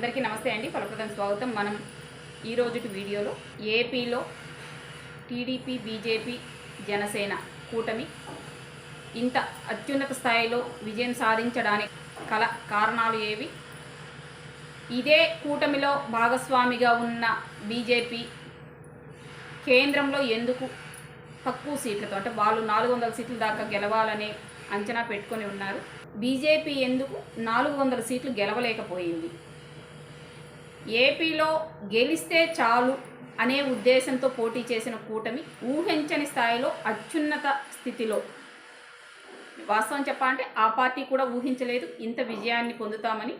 అందరికీ నమస్తే అండి. ఫలప్రదం స్వాగతం. మనం ఈ రోజుటి వీడియోలో ఏపీలో టీడీపీ, బీజేపీ, జనసేన కూటమి ఇంత అత్యున్నత స్థాయిలో విజయం సాధించడానికి కల కారణాలు ఏవి? ఇదే కూటమిలో భాగస్వామిగా ఉన్న బీజేపీ కేంద్రంలో ఎందుకు తక్కువ సీట్లతో, అంటే వాళ్ళు 400 సీట్ల దాకా గెలవాలని అంచనా పెట్టుకొని ఉన్నారు, బీజేపీ ఎందుకు 400 సీట్లు గెలవలేకపోయింది? ఏపీలో గెలిస్తే చాలు అనే ఉద్దేశంతో పోటీ చేసిన కూటమి ఊహించని స్థాయిలో అత్యున్నత స్థితిలో, వాస్తవం చెప్పాలంటే ఆ పార్టీ కూడా ఊహించలేదు ఇంత విజయాన్ని పొందుతామని.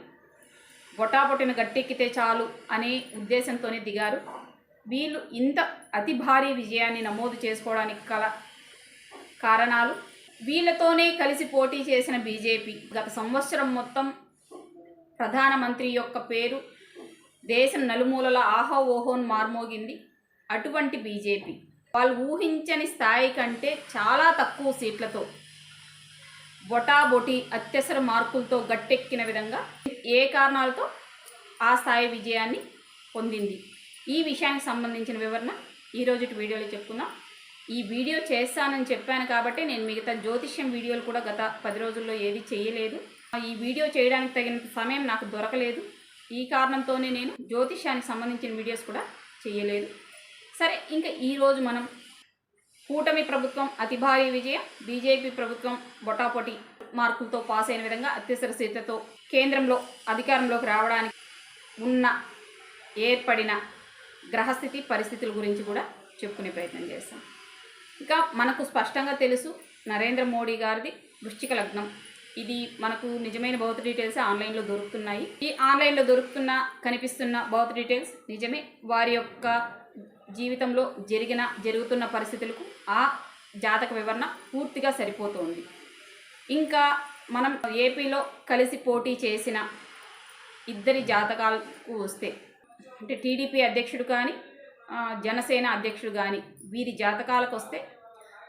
బొటాబొటిన గట్టెక్కితే చాలు అనే ఉద్దేశంతోనే దిగారు. వీళ్ళు ఇంత అతి భారీ విజయాన్ని నమోదు చేసుకోవడానికి గల కారణాలు, వీళ్ళతోనే కలిసి పోటీ చేసిన బీజేపీ గత సంవత్సరం మొత్తం ప్రధానమంత్రి యొక్క పేరు దేశం నలుమూలల ఆహో ఓహోన్ మార్మోగింది. అటువంటి బీజేపీ వాళ్ళు ఊహించని స్థాయి కంటే చాలా తక్కువ సీట్లతో, బొటాబొటి అత్యవసర మార్కులతో గట్టెక్కిన విధంగా ఏ కారణాలతో ఆ స్థాయి విజయాన్ని పొందింది, ఈ విషయానికి సంబంధించిన వివరణ ఈరోజు వీడియోలో చెప్పుకుందాం. ఈ వీడియో చేస్తానని చెప్పాను కాబట్టి నేను మిగతా జ్యోతిష్యం వీడియోలు కూడా గత 10 రోజుల్లో ఏది చేయలేదు. ఈ వీడియో చేయడానికి తగినంత సమయం నాకు దొరకలేదు. ఈ కారణంతోనే నేను జ్యోతిష్యానికి సంబంధించిన వీడియోస్ కూడా చేయలేదు. సరే, ఇంకా ఈరోజు మనం కూటమి ప్రభుత్వం అతి భారీ విజయం, బీజేపీ ప్రభుత్వం బొటాపొటి మార్కులతో పాస్ అయిన విధంగా అత్యవసర సీట్లతో కేంద్రంలో అధికారంలోకి రావడానికి ఉన్న ఏర్పడిన గ్రహస్థితి పరిస్థితుల గురించి కూడా చెప్పుకునే ప్రయత్నం చేస్తాం. ఇంకా మనకు స్పష్టంగా తెలుసు, నరేంద్ర మోడీ గారిది వృశ్చిక లగ్నం. ఇది మనకు నిజమైన భౌతిక డీటెయిల్స్ ఆన్లైన్లో దొరుకుతున్నాయి. ఈ ఆన్లైన్లో కనిపిస్తున్న భౌతిక డీటెయిల్స్ నిజమే. వారి యొక్క జీవితంలో జరుగుతున్న పరిస్థితులకు ఆ జాతక వివరణ పూర్తిగా సరిపోతుంది. ఇంకా మనం ఏపీలో కలిసి పోటీ చేసిన ఇద్దరి జాతకాలకు వస్తే, అంటే టీడీపీ అధ్యక్షుడు కానీ జనసేన అధ్యక్షుడు కానీ వీరి జాతకాలకు వస్తే,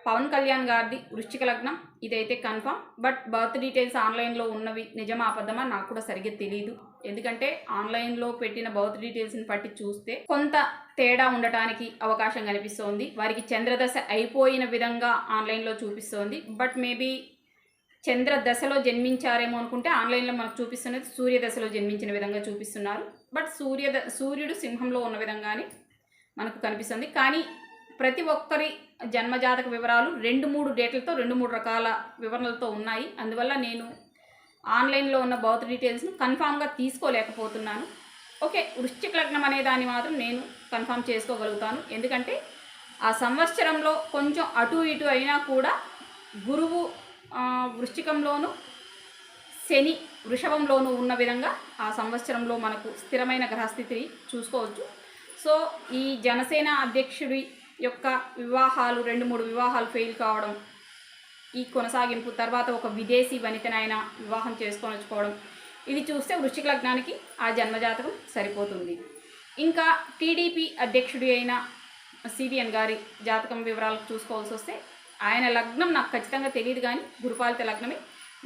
పవన్ కళ్యాణ్ గారిది వృశ్చిక లగ్నం, ఇదైతే కన్ఫర్మ్. బట్ బర్త్ డీటెయిల్స్ ఆన్లైన్లో ఉన్నవి నిజమా అబద్ధమా నాకు కూడా సరిగ్గా తెలియదు. ఎందుకంటే ఆన్లైన్లో పెట్టిన బర్త్ డీటెయిల్స్ని బట్టి చూస్తే కొంత తేడా ఉండటానికి అవకాశం కనిపిస్తోంది. వారికి చంద్రదశ అయిపోయిన విధంగా ఆన్లైన్లో చూపిస్తోంది. బట్ మేబీ చంద్రదశలో జన్మించారేమో అనుకుంటే ఆన్లైన్లో మనకు చూపిస్తున్నది సూర్యదశలో జన్మించిన విధంగా చూపిస్తున్నారు. బట్ సూర్యుడు సింహంలో ఉన్న విధంగానే మనకు కనిపిస్తుంది. కానీ ప్రతి ఒక్కరి జన్మజాతక వివరాలు 2-3 డేట్లతో 2-3 రకాల వివరణలతో ఉన్నాయి. అందువల్ల నేను ఆన్లైన్లో ఉన్న బర్త్ డీటెయిల్స్ను కన్ఫామ్గా తీసుకోలేకపోతున్నాను. ఓకే, వృశ్చిక లగ్నం అనే దాన్ని మాత్రం నేను కన్ఫామ్ చేసుకోగలుగుతాను. ఎందుకంటే ఆ సంవత్సరంలో కొంచెం అటు ఇటు అయినా కూడా గురువు వృశ్చికంలోను, శని వృషభంలోనూ ఉన్న విధంగా ఆ సంవత్సరంలో మనకు స్థిరమైన గ్రహస్థితిని చూసుకోవచ్చు. సో ఈ జనసేన అధ్యక్షుడి యొక్క వివాహాలు 2-3 వివాహాలు ఫెయిల్ కావడం, ఈ కొనసాగింపు తర్వాత ఒక విదేశీ వనితనైనా వివాహం వచ్చుకోవడం, ఇది చూస్తే వృశ్చిక లగ్నానికి ఆ జన్మజాతకం సరిపోతుంది. ఇంకా టీడీపీ అధ్యక్షుడి అయిన సిబిఎన్ గారి జాతకం వివరాలు చూసుకోవాల్సి వస్తే, ఆయన లగ్నం నాకు ఖచ్చితంగా తెలియదు కానీ గురుపాలిత లగ్నమే.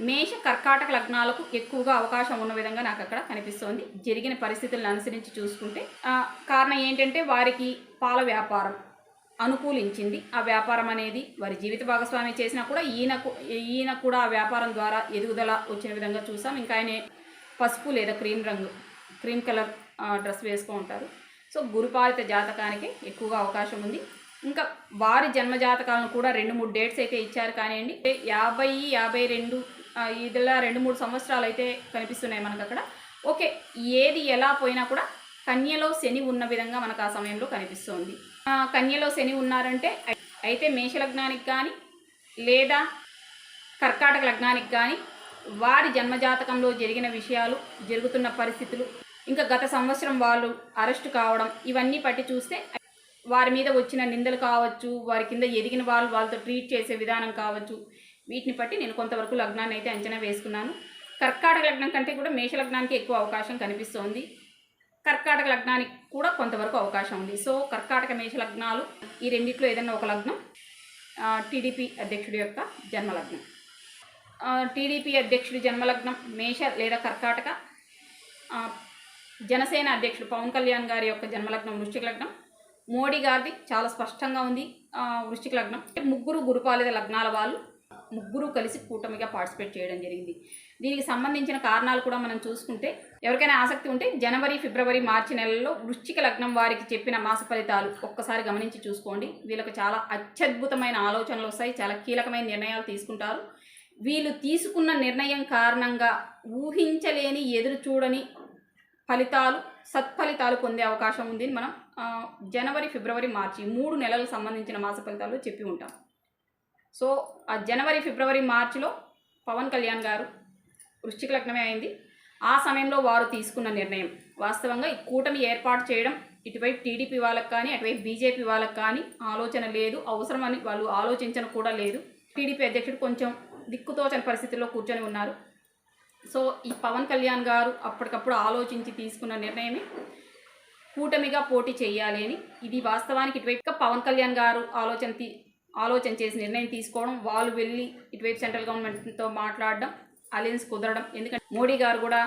మేష కర్కాటక లగ్నాలకు ఎక్కువగా అవకాశం ఉన్న విధంగా నాకు అక్కడ కనిపిస్తోంది జరిగిన పరిస్థితులను అనుసరించి చూసుకుంటే. కారణం ఏంటంటే వారికి పాల వ్యాపారం అనుకూలించింది. ఆ వ్యాపారం అనేది వారి జీవిత భాగస్వామి చేసినా కూడా ఈయన కూడా ఆ వ్యాపారం ద్వారా ఎదుగుదల వచ్చిన విధంగా చూసాం. ఇంకా ఆయన పసుపు లేదా క్రీమ్ కలర్ డ్రెస్ వేసుకు ఉంటారు. సో గురుపాలిత జాతకానికి ఎక్కువగా అవకాశం ఉంది. ఇంకా వారి జన్మజాతకాలను కూడా 2-3 డేట్స్ అయితే ఇచ్చారు కానివ్వండి. 50, 52 ఇదిలా 2-3 సంవత్సరాలు అయితే కనిపిస్తున్నాయి మనకు అక్కడ. ఓకే, ఏది ఎలా పోయినా కూడా కన్యలో శని ఉన్న విధంగా మనకు ఆ సమయంలో కనిపిస్తుంది. కన్యలో శని ఉన్నారంటే అయితే మేషలగ్నానికి కానీ లేదా కర్కాటక లగ్నానికి కానీ వారి జన్మజాతకంలో జరిగిన విషయాలు, జరుగుతున్న పరిస్థితులు, ఇంకా గత సంవత్సరం వాళ్ళు అరెస్ట్ కావడం, ఇవన్నీ పట్టి చూస్తే వారి మీద వచ్చిన నిందలు కావచ్చు, వారి కింద ఎదిగిన వాళ్ళతో ట్రీట్ చేసే విధానం కావచ్చు, వీటిని బట్టి నేను కొంతవరకు లగ్నాన్ని అయితే అంచనా వేసుకున్నాను. కర్కాటక లగ్నం కంటే కూడా మేషలగ్నానికి ఎక్కువ అవకాశం కనిపిస్తోంది. కర్కాటక లగ్నానికి కూడా కొంతవరకు అవకాశం ఉంది. సో కర్కాటక మేష లగ్నాలు ఈ రెండిట్లో ఏదైనా ఒక లగ్నం టీడీపీ అధ్యక్షుడి యొక్క జన్మలగ్నం. టీడీపీ అధ్యక్షుడి జన్మలగ్నం మేష లేదా కర్కాటక, జనసేన అధ్యక్షుడు పవన్ కళ్యాణ్ గారి యొక్క జన్మలగ్నం వృశ్చిక లగ్నం, మోడీ గారిది చాలా స్పష్టంగా ఉంది వృశ్చిక లగ్నం. ముగ్గురు గురుపాలిత లగ్నాల వాళ్ళు ముగ్గురు కలిసి కూటమిగా పార్టిసిపేట్ చేయడం జరిగింది. దీనికి సంబంధించిన కారణాలు కూడా మనం చూసుకుంటే, ఎవరికైనా ఆసక్తి ఉంటే జనవరి, ఫిబ్రవరి, మార్చి నెలల్లో వృశ్చిక లగ్నం వారికి చెప్పిన మాస ఫలితాలు ఒక్కసారి గమనించి చూసుకోండి. వీళ్ళకి చాలా అత్యద్భుతమైన ఆలోచనలు వస్తాయి, చాలా కీలకమైన నిర్ణయాలు తీసుకుంటారు. వీళ్ళు తీసుకున్న నిర్ణయం కారణంగా ఊహించలేని, ఎదురు చూడని ఫలితాలు, సత్ఫలితాలు పొందే అవకాశం ఉంది. మనం జనవరి, ఫిబ్రవరి, మార్చి 3 నెలలకు సంబంధించిన మాస ఫలితాలు చెప్పి ఉంటాం. సో ఆ జనవరి, ఫిబ్రవరి, మార్చిలో పవన్ కళ్యాణ్ గారు వృశ్చిక లగ్నమే అయింది. ఆ సమయంలో వారు తీసుకున్న నిర్ణయం వాస్తవంగా ఈ కూటమి ఏర్పాటు చేయడం ఇటువైపు టీడీపీ వాళ్ళకి కానీ అటువైపు బీజేపీ వాళ్ళకి కానీ ఆలోచన లేదు, అవసరమని వాళ్ళు ఆలోచించను కూడా లేదు. టీడీపీ అధ్యక్షుడు కొంచెం దిక్కుతోచని పరిస్థితుల్లో కూర్చొని ఉన్నారు. సో ఈ పవన్ కళ్యాణ్ గారు అప్పటికప్పుడు ఆలోచించి తీసుకున్న నిర్ణయమే కూటమిగా పోటీ చేయాలి అని. ఇది వాస్తవానికి ఇటువైపు పవన్ కళ్యాణ్ గారు ఆలోచన చేసి నిర్ణయం తీసుకోవడం, వాళ్ళు వెళ్ళి ఇటువైపు సెంట్రల్ గవర్నమెంట్తో మాట్లాడడం, అలయన్స్ కుదరడం. ఎందుకంటే మోడీ గారు కూడా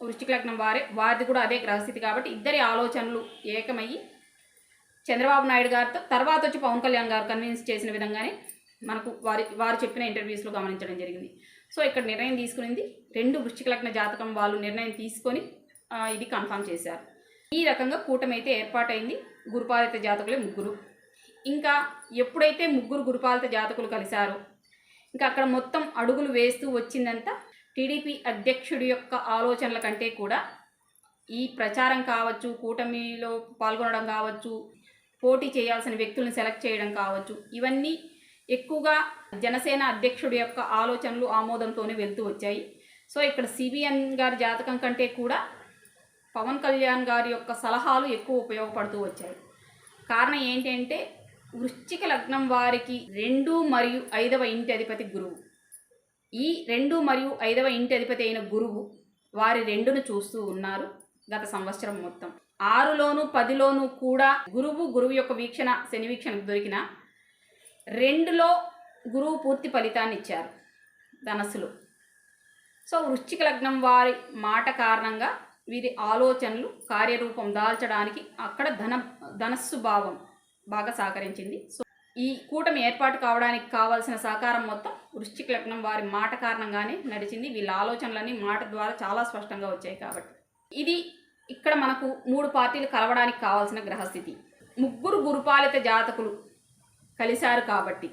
వృశ్చిక లగ్నం వారిది కూడా అదే గ్రహస్థితి కాబట్టి ఇద్దరి ఆలోచనలు ఏకమయ్యి చంద్రబాబు నాయుడు గారితో తర్వాత వచ్చి పవన్ కళ్యాణ్ గారు కన్విన్స్ చేసిన విధంగానే మనకు వారు చెప్పిన ఇంటర్వ్యూస్లో గమనించడం జరిగింది. సో ఇక్కడ నిర్ణయం తీసుకునింది 2 వృశ్చిక లగ్న జాతకం వాళ్ళు నిర్ణయం తీసుకొని ఇది కన్ఫర్మ్ చేశారు. ఈ రకంగా కూటమి అయితే ఏర్పాటైంది. గురుపాలిత జాతకులే ముగ్గురు. ఇంకా ఎప్పుడైతే ముగ్గురు గురుపాలిత జాతకులు కలిశారో ఇంకా అక్కడ మొత్తం అడుగులు వేస్తూ వచ్చిందంతా టీడీపీ అధ్యక్షుడి యొక్క ఆలోచనల కంటే కూడా ఈ ప్రచారం కావచ్చు, కూటమిలో పాల్గొనడం కావచ్చు, పోటీ చేయాల్సిన వ్యక్తులను సెలెక్ట్ చేయడం కావచ్చు, ఇవన్నీ ఎక్కువగా జనసేన అధ్యక్షుడి యొక్క ఆలోచనలు ఆమోదంతోనే వెళ్తూ వచ్చాయి. సో ఇక్కడ సిబిఎన్ గారి జాతకం కంటే కూడా పవన్ కళ్యాణ్ గారి యొక్క సలహాలు ఎక్కువ ఉపయోగపడుతూ వచ్చాయి. కారణం ఏంటంటే వృశ్చిక లగ్నం వారికి 2 మరియు 5వ ఇంటి అధిపతి గురువు. ఈ 2 మరియు 5వ ఇంటి అధిపతి అయిన గురువు వారి 2ను చూస్తూ ఉన్నారు గత సంవత్సరం మొత్తం. 6లోను 10లోను కూడా గురువు యొక్క వీక్షణ, శని వీక్షణకు దొరికిన 2లో గురువు పూర్తి ఫలితాన్ని ఇచ్చారు ధనస్సులో. సో వృశ్చిక లగ్నం వారి మాట కారణంగా వీరి ఆలోచనలు కార్యరూపం దాల్చడానికి అక్కడ ధనస్సు భావం బాగా సహకరించింది. సో ఈ కూటమి ఏర్పాటు కావడానికి కావాల్సిన సహకారం మొత్తం వృశ్చిక లగ్నం వారి మాట కారణంగానే నడిచింది. వీళ్ళ ఆలోచనలన్నీ మాట ద్వారా చాలా స్పష్టంగా వచ్చాయి కాబట్టి ఇది ఇక్కడ మనకు 3 పార్టీలు కలవడానికి కావాల్సిన గ్రహస్థితి. ముగ్గురు గురుపాలిత జాతకులు కలిశారు కాబట్టి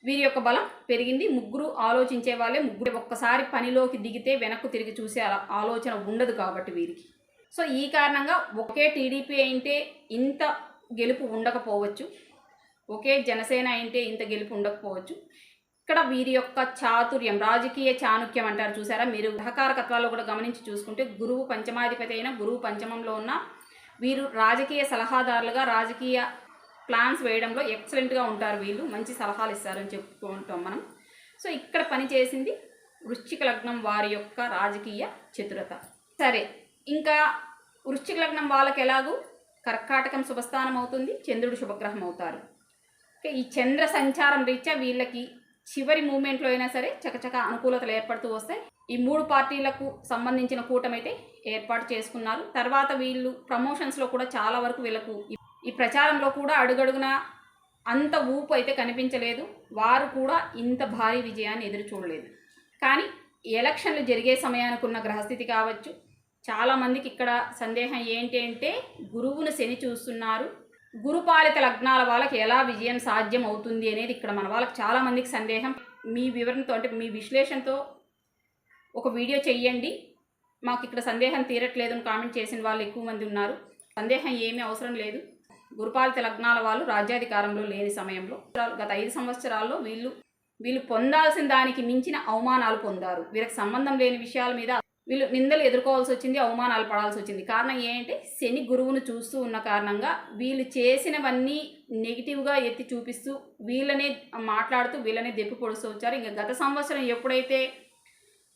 వీరి యొక్క బలం పెరిగింది. ముగ్గురు ఆలోచించే వాళ్ళే. ముగ్గురు ఒక్కసారి పనిలోకి దిగితే వెనక్కు తిరిగి చూసే ఆలోచన ఉండదు కాబట్టి వీరికి. సో ఈ కారణంగా ఒకే టీడీపీ అయితే ఇంత గెలుపు ఉండకపోవచ్చు, ఒకే జనసేన అయితే ఇంత గెలుపు ఉండకపోవచ్చు. ఇక్కడ వీరి యొక్క చాతుర్యం, రాజకీయ చాణుక్యం అంటారు చూసారా, మీరు గ్రహకారకత్వాల్లో కూడా గమనించి చూసుకుంటే గురువు పంచమాధిపతి అయిన గురువు పంచమంలో ఉన్న వీరు రాజకీయ సలహాదారులుగా రాజకీయ ప్లాన్స్ వేయడంలో ఎక్సలెంట్గా ఉంటారు. వీళ్ళు మంచి సలహాలు ఇస్తారని చెప్పుకుంటాం మనం. సో ఇక్కడ పనిచేసింది వృశ్చిక లగ్నం వారి యొక్క రాజకీయ చతురత. సరే, ఇంకా వృశ్చిక లగ్నం వాళ్ళకి ఎలాగూ కర్కాటకం శుభస్థానం అవుతుంది, చంద్రుడు శుభగ్రహం అవుతారు. ఈ చంద్ర సంచారం రీత్యా వీళ్ళకి చివరి మూమెంట్లో అయినా సరే చకచక అనుకూలతలు ఏర్పడుతూ వస్తాయి. ఈ 3 పార్టీలకు సంబంధించిన కూటమైతే ఏర్పాటు చేసుకున్నారు. తర్వాత వీళ్ళు ప్రమోషన్స్లో కూడా చాలా వరకు వీళ్ళకు ఈ ప్రచారంలో కూడా అడుగడుగున అంత ఊపు అయితే కనిపించలేదు. వారు కూడా ఇంత భారీ విజయాన్ని ఎదురు చూడలేదు. కానీ ఎలక్షన్లు జరిగే సమయానికి ఉన్న గ్రహస్థితి కావచ్చు, చాలామందికి ఇక్కడ సందేహం ఏంటి అంటే గురువును శని చూస్తున్నారు, గురుపాలిత లగ్నాల వాళ్ళకి ఎలా విజయం సాధ్యం అవుతుంది అనేది ఇక్కడ మన వాళ్ళకి చాలామందికి సందేహం. మీ వివరణతో అంటే మీ విశ్లేషణతో ఒక వీడియో చెయ్యండి, మాకు ఇక్కడ సందేహం తీరట్లేదు అని కామెంట్ చేసిన వాళ్ళు ఎక్కువ మంది ఉన్నారు. సందేహం ఏమీ అవసరం లేదు. గురుపాలిత లగ్నాల వాళ్ళు రాజ్యాధికారంలో లేని సమయంలో గత 5 సంవత్సరాల్లో వీళ్ళు పొందాల్సిన దానికి మించిన అవమానాలు పొందారు. వీళ్ళకి సంబంధం లేని విషయాల మీద వీళ్ళు నిందలు ఎదుర్కోవాల్సి వచ్చింది, అవమానాలు పడాల్సి వచ్చింది. కారణం ఏంటంటే శని గురువును చూస్తూ ఉన్న కారణంగా వీళ్ళు చేసినవన్నీ నెగిటివ్గా ఎత్తి చూపిస్తూ వీళ్ళనే మాట్లాడుతూ వీళ్ళనే దెప్పి పొడుస్తూ వచ్చారు. ఇంకా గత సంవత్సరం ఎప్పుడైతే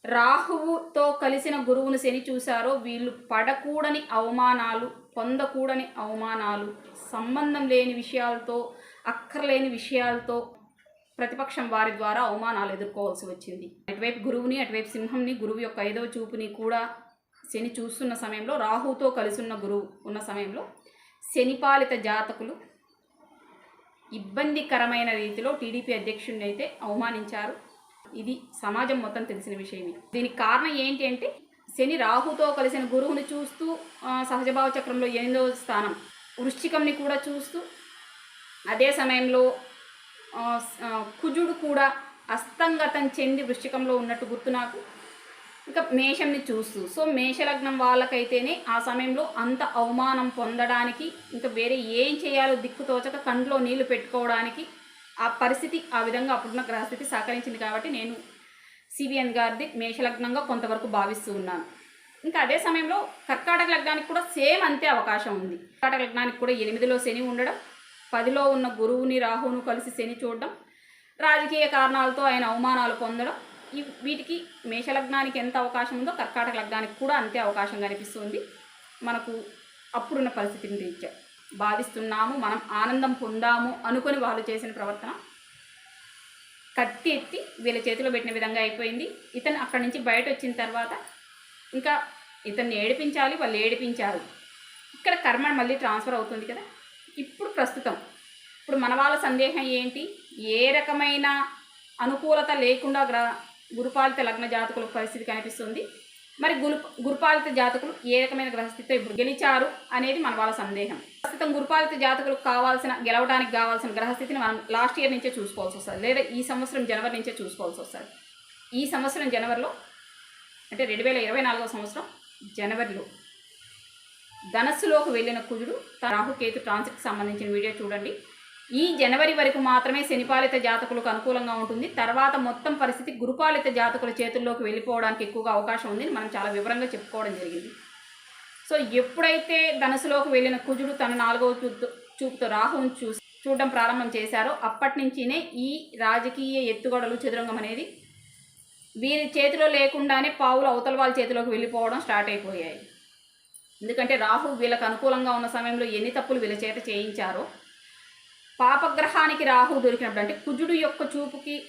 రాహువుతో కలిసిన గురువును శని చూశారో వీళ్ళు పడకూడని అవమానాలు, పొందకూడని అవమానాలు, సంబంధం లేని విషయాలతో, అక్కర్లేని విషయాలతో ప్రతిపక్షం వారి ద్వారా అవమానాలు ఎదుర్కోవాల్సి వచ్చింది. అటువైపు గురువుని, అటువైపు సింహంని, గురువు యొక్క 5వ చూపుని కూడా శని చూస్తున్న సమయంలో, రాహుతో కలిసి ఉన్న గురువు ఉన్న సమయంలో శనిపాలిత జాతకులు ఇబ్బందికరమైన రీతిలో టీడీపీ అధ్యక్షుడిని అయితే అవమానించారు. ఇది సమాజం మొత్తం తెలిసిన విషయమే. దీనికి కారణం ఏంటి అంటే, శని రాహుతో కలిసిన గురువుని చూస్తూ సహజభావ చక్రంలో 8వ స్థానం వృశ్చికంని కూడా చూస్తూ, అదే సమయంలో కుజుడు కూడా అస్తంగతం చెంది వృశ్చికంలో ఉన్నట్టు గుర్తు నాకు. ఇంకా మేషంని చూస్తూ, సో మేషలగ్నం వాళ్ళకైతేనే ఆ సమయంలో అంత అవమానం పొందడానికి, ఇంకా వేరే ఏం చేయాలో దిక్కుతోచక కంట్లో నీళ్లు పెట్టుకోవడానికి ఆ పరిస్థితి, ఆ విధంగా అప్పుడున్న గ్రహస్థితి సహకరించింది. కాబట్టి నేను సిబిఎన్ గారిది మేషలగ్నంగా కొంతవరకు భావిస్తూ ఉన్నాను. ఇంకా అదే సమయంలో కర్కాటక లగ్నానికి కూడా సేమ్ అంతే అవకాశం ఉంది. కర్కాటక లగ్నానికి కూడా 8లో శని ఉండడం, 10లో ఉన్న గురువుని రాహువును కలిసి శని చూడడం, రాజకీయ కారణాలతో ఆయన అవమానాలు పొందడం, వీటికి మేషలగ్నానికి ఎంత అవకాశం ఉందో కర్కాటక లగ్నానికి కూడా అంతే అవకాశం కనిపిస్తుంది. మనకు అప్పుడున్న పరిస్థితిని రీత్యా బాధిస్తున్నాము, మనం ఆనందం పొందాము అనుకొని వాళ్ళు చేసిన ప్రవర్తన కత్తి ఎత్తి వీళ్ళ చేతిలో పెట్టిన విధంగా అయిపోయింది. ఇతను అక్కడి నుంచి బయట వచ్చిన తర్వాత ఇంకా ఇతన్ని ఏడిపించాలి, వాళ్ళు ఏడిపించారు. ఇక్కడ కర్మ మళ్ళీ ట్రాన్స్ఫర్ అవుతుంది కదా. ఇప్పుడు మన వాళ్ళ సందేహం ఏంటి, ఏ రకమైన అనుకూలత లేకుండా గురుపాలిత లగ్న జాతకుల పరిస్థితి కనిపిస్తుంది. మరి గురుపాలిత జాతకులు ఏ రకమైన గ్రహస్థితితో ఇప్పుడు గెలిచారు అనేది మన వాళ్ళ సందేహం. ప్రస్తుతం గురుపాలిత జాతకులకు గెలవడానికి కావాల్సిన గ్రహస్థితిని మనం లాస్ట్ ఇయర్ నుంచే చూసుకోవాల్సి వస్తుంది, లేదా ఈ సంవత్సరం జనవరి నుంచే చూసుకోవాల్సి వస్తుంది. ఈ సంవత్సరం జనవరిలో, అంటే 2024వ సంవత్సరం జనవరిలో ధనస్సులోకి వెళ్ళిన కుజుడు రాహుకేతు ట్రాన్సిట్కి సంబంధించిన వీడియో చూడండి. ఈ జనవరి వరకు మాత్రమే శనిపాలిత జాతకులకు అనుకూలంగా ఉంటుంది. తర్వాత మొత్తం పరిస్థితి గురుపాలిత జాతకుల చేతుల్లోకి వెళ్ళిపోవడానికి ఎక్కువగా అవకాశం ఉంది. మనం చాలా వివరంగా చెప్పుకోవడం జరిగింది. సో ఎప్పుడైతే ధనుసులోకి వెళ్ళిన కుజుడు తన 4వ చూపుతో రాహువుని చూడడం ప్రారంభం చేశారో అప్పటి నుంచినే ఈ రాజకీయ ఎత్తుగడలు చదురంగం అనేది వీరి చేతిలో లేకుండానే పావులు అవతల వాళ్ళ చేతిలోకి వెళ్ళిపోవడం స్టార్ట్ అయిపోయాయి. ఎందుకంటే రాహు వీళ్ళకి అనుకూలంగా ఉన్న సమయంలో ఎన్ని తప్పులు వీళ్ళ చేత చేయించారో, పాపగ్రహానికి రాహువు దొరికినప్పుడు, అంటే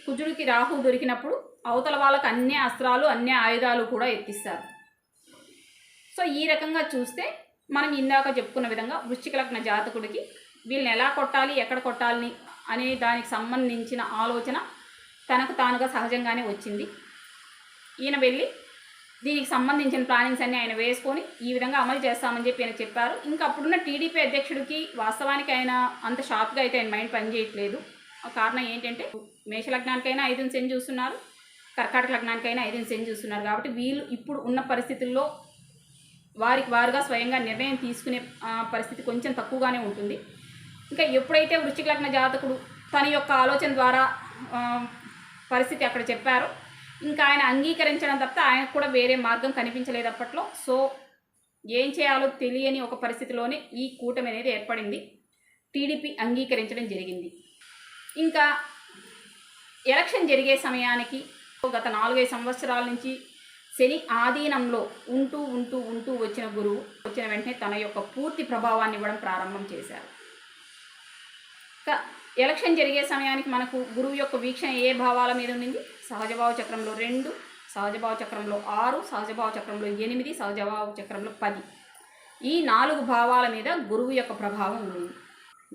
కుజుడికి రాహువు దొరికినప్పుడు అవతల వాళ్ళకి అన్ని అస్త్రాలు, అన్ని ఆయుధాలు కూడా ఎత్తిస్తారు. సో ఈ రకంగా చూస్తే మనం ఇందాక చెప్పుకున్న విధంగా వృశ్చిక లగ్న జాతకుడికి వీళ్ళని ఎలా కొట్టాలి, ఎక్కడ కొట్టాలని అనే దానికి సంబంధించిన ఆలోచన తనకు తానుగా సహజంగానే వచ్చింది. ఈయన వెళ్ళి దీనికి సంబంధించిన ప్లానింగ్స్ అన్నీ ఆయన వేసుకొని ఈ విధంగా అమలు చేస్తామని చెప్పి ఆయన చెప్పారు. ఇంకా అప్పుడున్న టీడీపీ అధ్యక్షుడికి వాస్తవానికి ఆయన అంత షార్ప్గా అయితే ఆయన మైండ్ పనిచేయట్లేదు. కారణం ఏంటంటే మేషలగ్నానికైనా 5ని శని చూస్తున్నారు, కర్కాటక లగ్నానికైనా 5ని శని చూస్తున్నారు. కాబట్టి వీళ్ళు ఇప్పుడు ఉన్న పరిస్థితుల్లో వారికి వారుగా స్వయంగా నిర్ణయం తీసుకునే పరిస్థితి కొంచెం తక్కువగానే ఉంటుంది. ఇంకా ఎప్పుడైతే వృశ్చిక లగ్న జాతకుడు తన యొక్క ఆలోచన ద్వారా పరిస్థితి అక్కడ చెప్పారో ఇంకా ఆయన అంగీకరించడం తప్ప ఆయనకు కూడా వేరే మార్గం కనిపించలేదు అప్పట్లో. సో ఏం చేయాలో తెలియని ఒక పరిస్థితిలోనే ఈ కూటమి అనేది ఏర్పడింది. టీడీపీ అంగీకరించడం జరిగింది. ఇంకా ఎలక్షన్ జరిగే సమయానికి గత 4-5 సంవత్సరాల నుంచి శని ఆధీనంలో ఉంటూ వచ్చిన గురువు వచ్చిన వెంటనే తన యొక్క పూర్తి ప్రభావాన్ని ఇవ్వడం ప్రారంభం చేశారు. ఎలక్షన్ జరిగే సమయానికి మనకు గురువు యొక్క వీక్షణ ఏ భావాల మీద ఉండింది? సహజభావ చక్రంలో 2, సహజభావ చక్రంలో 6, సహజభావ చక్రంలో 8, సహజభావ చక్రంలో 10. ఈ 4 భావాల మీద గురువు యొక్క ప్రభావం ఉంది.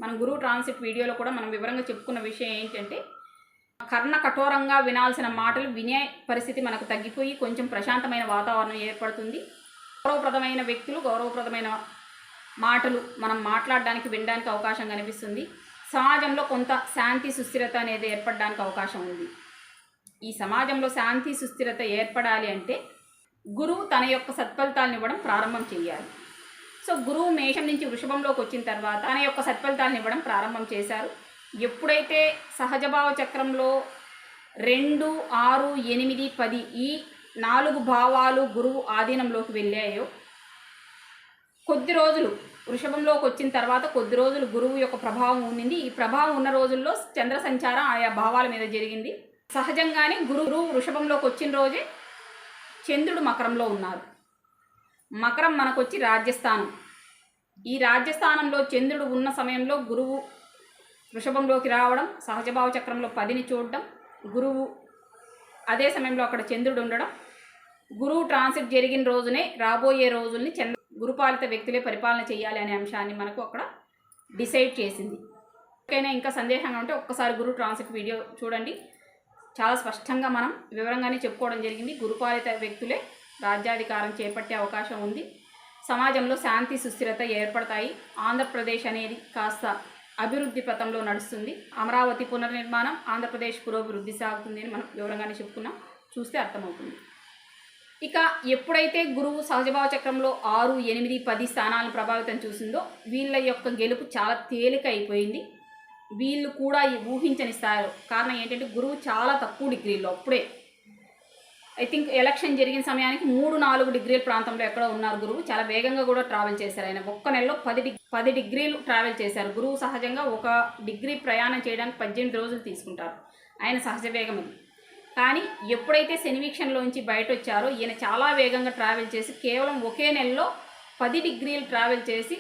మనం గురువు ట్రాన్సిట్ వీడియోలో కూడా మనం వివరంగా చెప్పుకున్న విషయం ఏంటంటే, కర్ణ కఠోరంగా వినాల్సిన మాటలు వినే పరిస్థితి మనకు తగ్గిపోయి కొంచెం ప్రశాంతమైన వాతావరణం ఏర్పడుతుంది. గౌరవప్రదమైన వ్యక్తులు, గౌరవప్రదమైన మాటలు మనం మాట్లాడడానికి, వినడానికి అవకాశం కనిపిస్తుంది. సమాజంలో కొంత శాంతి సుస్థిరత అనేది ఏర్పడడానికి అవకాశం ఉంది. ఈ సమాజంలో శాంతి సుస్థిరత ఏర్పడాలి అంటే గురువు తన యొక్క సత్ఫలితాలను ఇవ్వడం ప్రారంభం చేయాలి. సో గురువు మేషం నుంచి వృషభంలోకి వచ్చిన తర్వాత తన యొక్క సత్ఫలితాలను ఇవ్వడం ప్రారంభం చేశారు. ఎప్పుడైతే సహజభావ చక్రంలో 2, 6, 8, 10 ఈ 4 భావాలు గురువు ఆధీనంలోకి వెళ్ళాయో కొద్ది రోజులు వృషభంలోకి వచ్చిన తర్వాత కొద్ది రోజులు గురువు యొక్క ప్రభావం ఉండింది. ఈ ప్రభావం ఉన్న రోజుల్లో చంద్ర సంచారం ఆయా భావాల మీద జరిగింది. సహజంగానే గురువు వృషభంలోకి వచ్చిన రోజే చంద్రుడు మకరంలో ఉన్నారు. మకరం మనకొచ్చి రాజ్యస్థానం. ఈ రాజ్యస్థానంలో చంద్రుడు ఉన్న సమయంలో గురువు వృషభంలోకి రావడం, సహజభావ చక్రంలో 10ని చూడడం, గురువు అదే సమయంలో అక్కడ చంద్రుడు ఉండడం, గురువు ట్రాన్సిట్ జరిగిన రోజునే రాబోయే రోజుల్ని గురుపాలిత వ్యక్తులే పరిపాలన చేయాలి అనే అంశాన్ని మనకు అక్కడ డిసైడ్ చేసింది. ఓకేనా? ఇంకా సందేహంగా ఉంటే ఒక్కసారి గురు ట్రాన్సిట్ వీడియో చూడండి. చాలా స్పష్టంగా మనం వివరంగానే చెప్పుకోవడం జరిగింది. గురుపాలిత వ్యక్తులే రాజ్యాధికారం చేపట్టే అవకాశం ఉంది. సమాజంలో శాంతి సుస్థిరత ఏర్పడతాయి. ఆంధ్రప్రదేశ్ అనేది కాస్త అభివృద్ధి పథంలో నడుస్తుంది. అమరావతి పునర్నిర్మాణం, ఆంధ్రప్రదేశ్ పురోభివృద్ధి సాగుతుంది అని మనం వివరంగానే చెప్పుకున్నాం. చూస్తే అర్థమవుతుంది. ఇక ఎప్పుడైతే గురువు సహజభావ చక్రంలో 6, 8, 10 స్థానాలను ప్రభావితం చూసిందో వీళ్ళ యొక్క గెలుపు చాలా తేలిక అయిపోయింది. వీళ్ళు కూడా ఊహించని స్థాయిలో. కారణం ఏంటంటే గురువు చాలా తక్కువ డిగ్రీల్లో అప్పుడే ఐ థింక్ ఎలక్షన్ జరిగిన సమయానికి 3-4 డిగ్రీల ప్రాంతంలో ఎక్కడో ఉన్నారు గురువు. చాలా వేగంగా కూడా ట్రావెల్ చేశారు. ఆయన ఒక్క నెలలో 10 డిగ్రీలు ట్రావెల్ చేశారు. గురువు సహజంగా 1 డిగ్రీ ప్రయాణం చేయడానికి 18 రోజులు తీసుకుంటారు. ఆయన సహజ వేగం అది. కానీ ఎప్పుడైతే శని వీక్షణలోంచి బయట వచ్చారో ఈయన చాలా వేగంగా ట్రావెల్ చేసి కేవలం ఒకే నెలలో 10 డిగ్రీలు ట్రావెల్ చేసి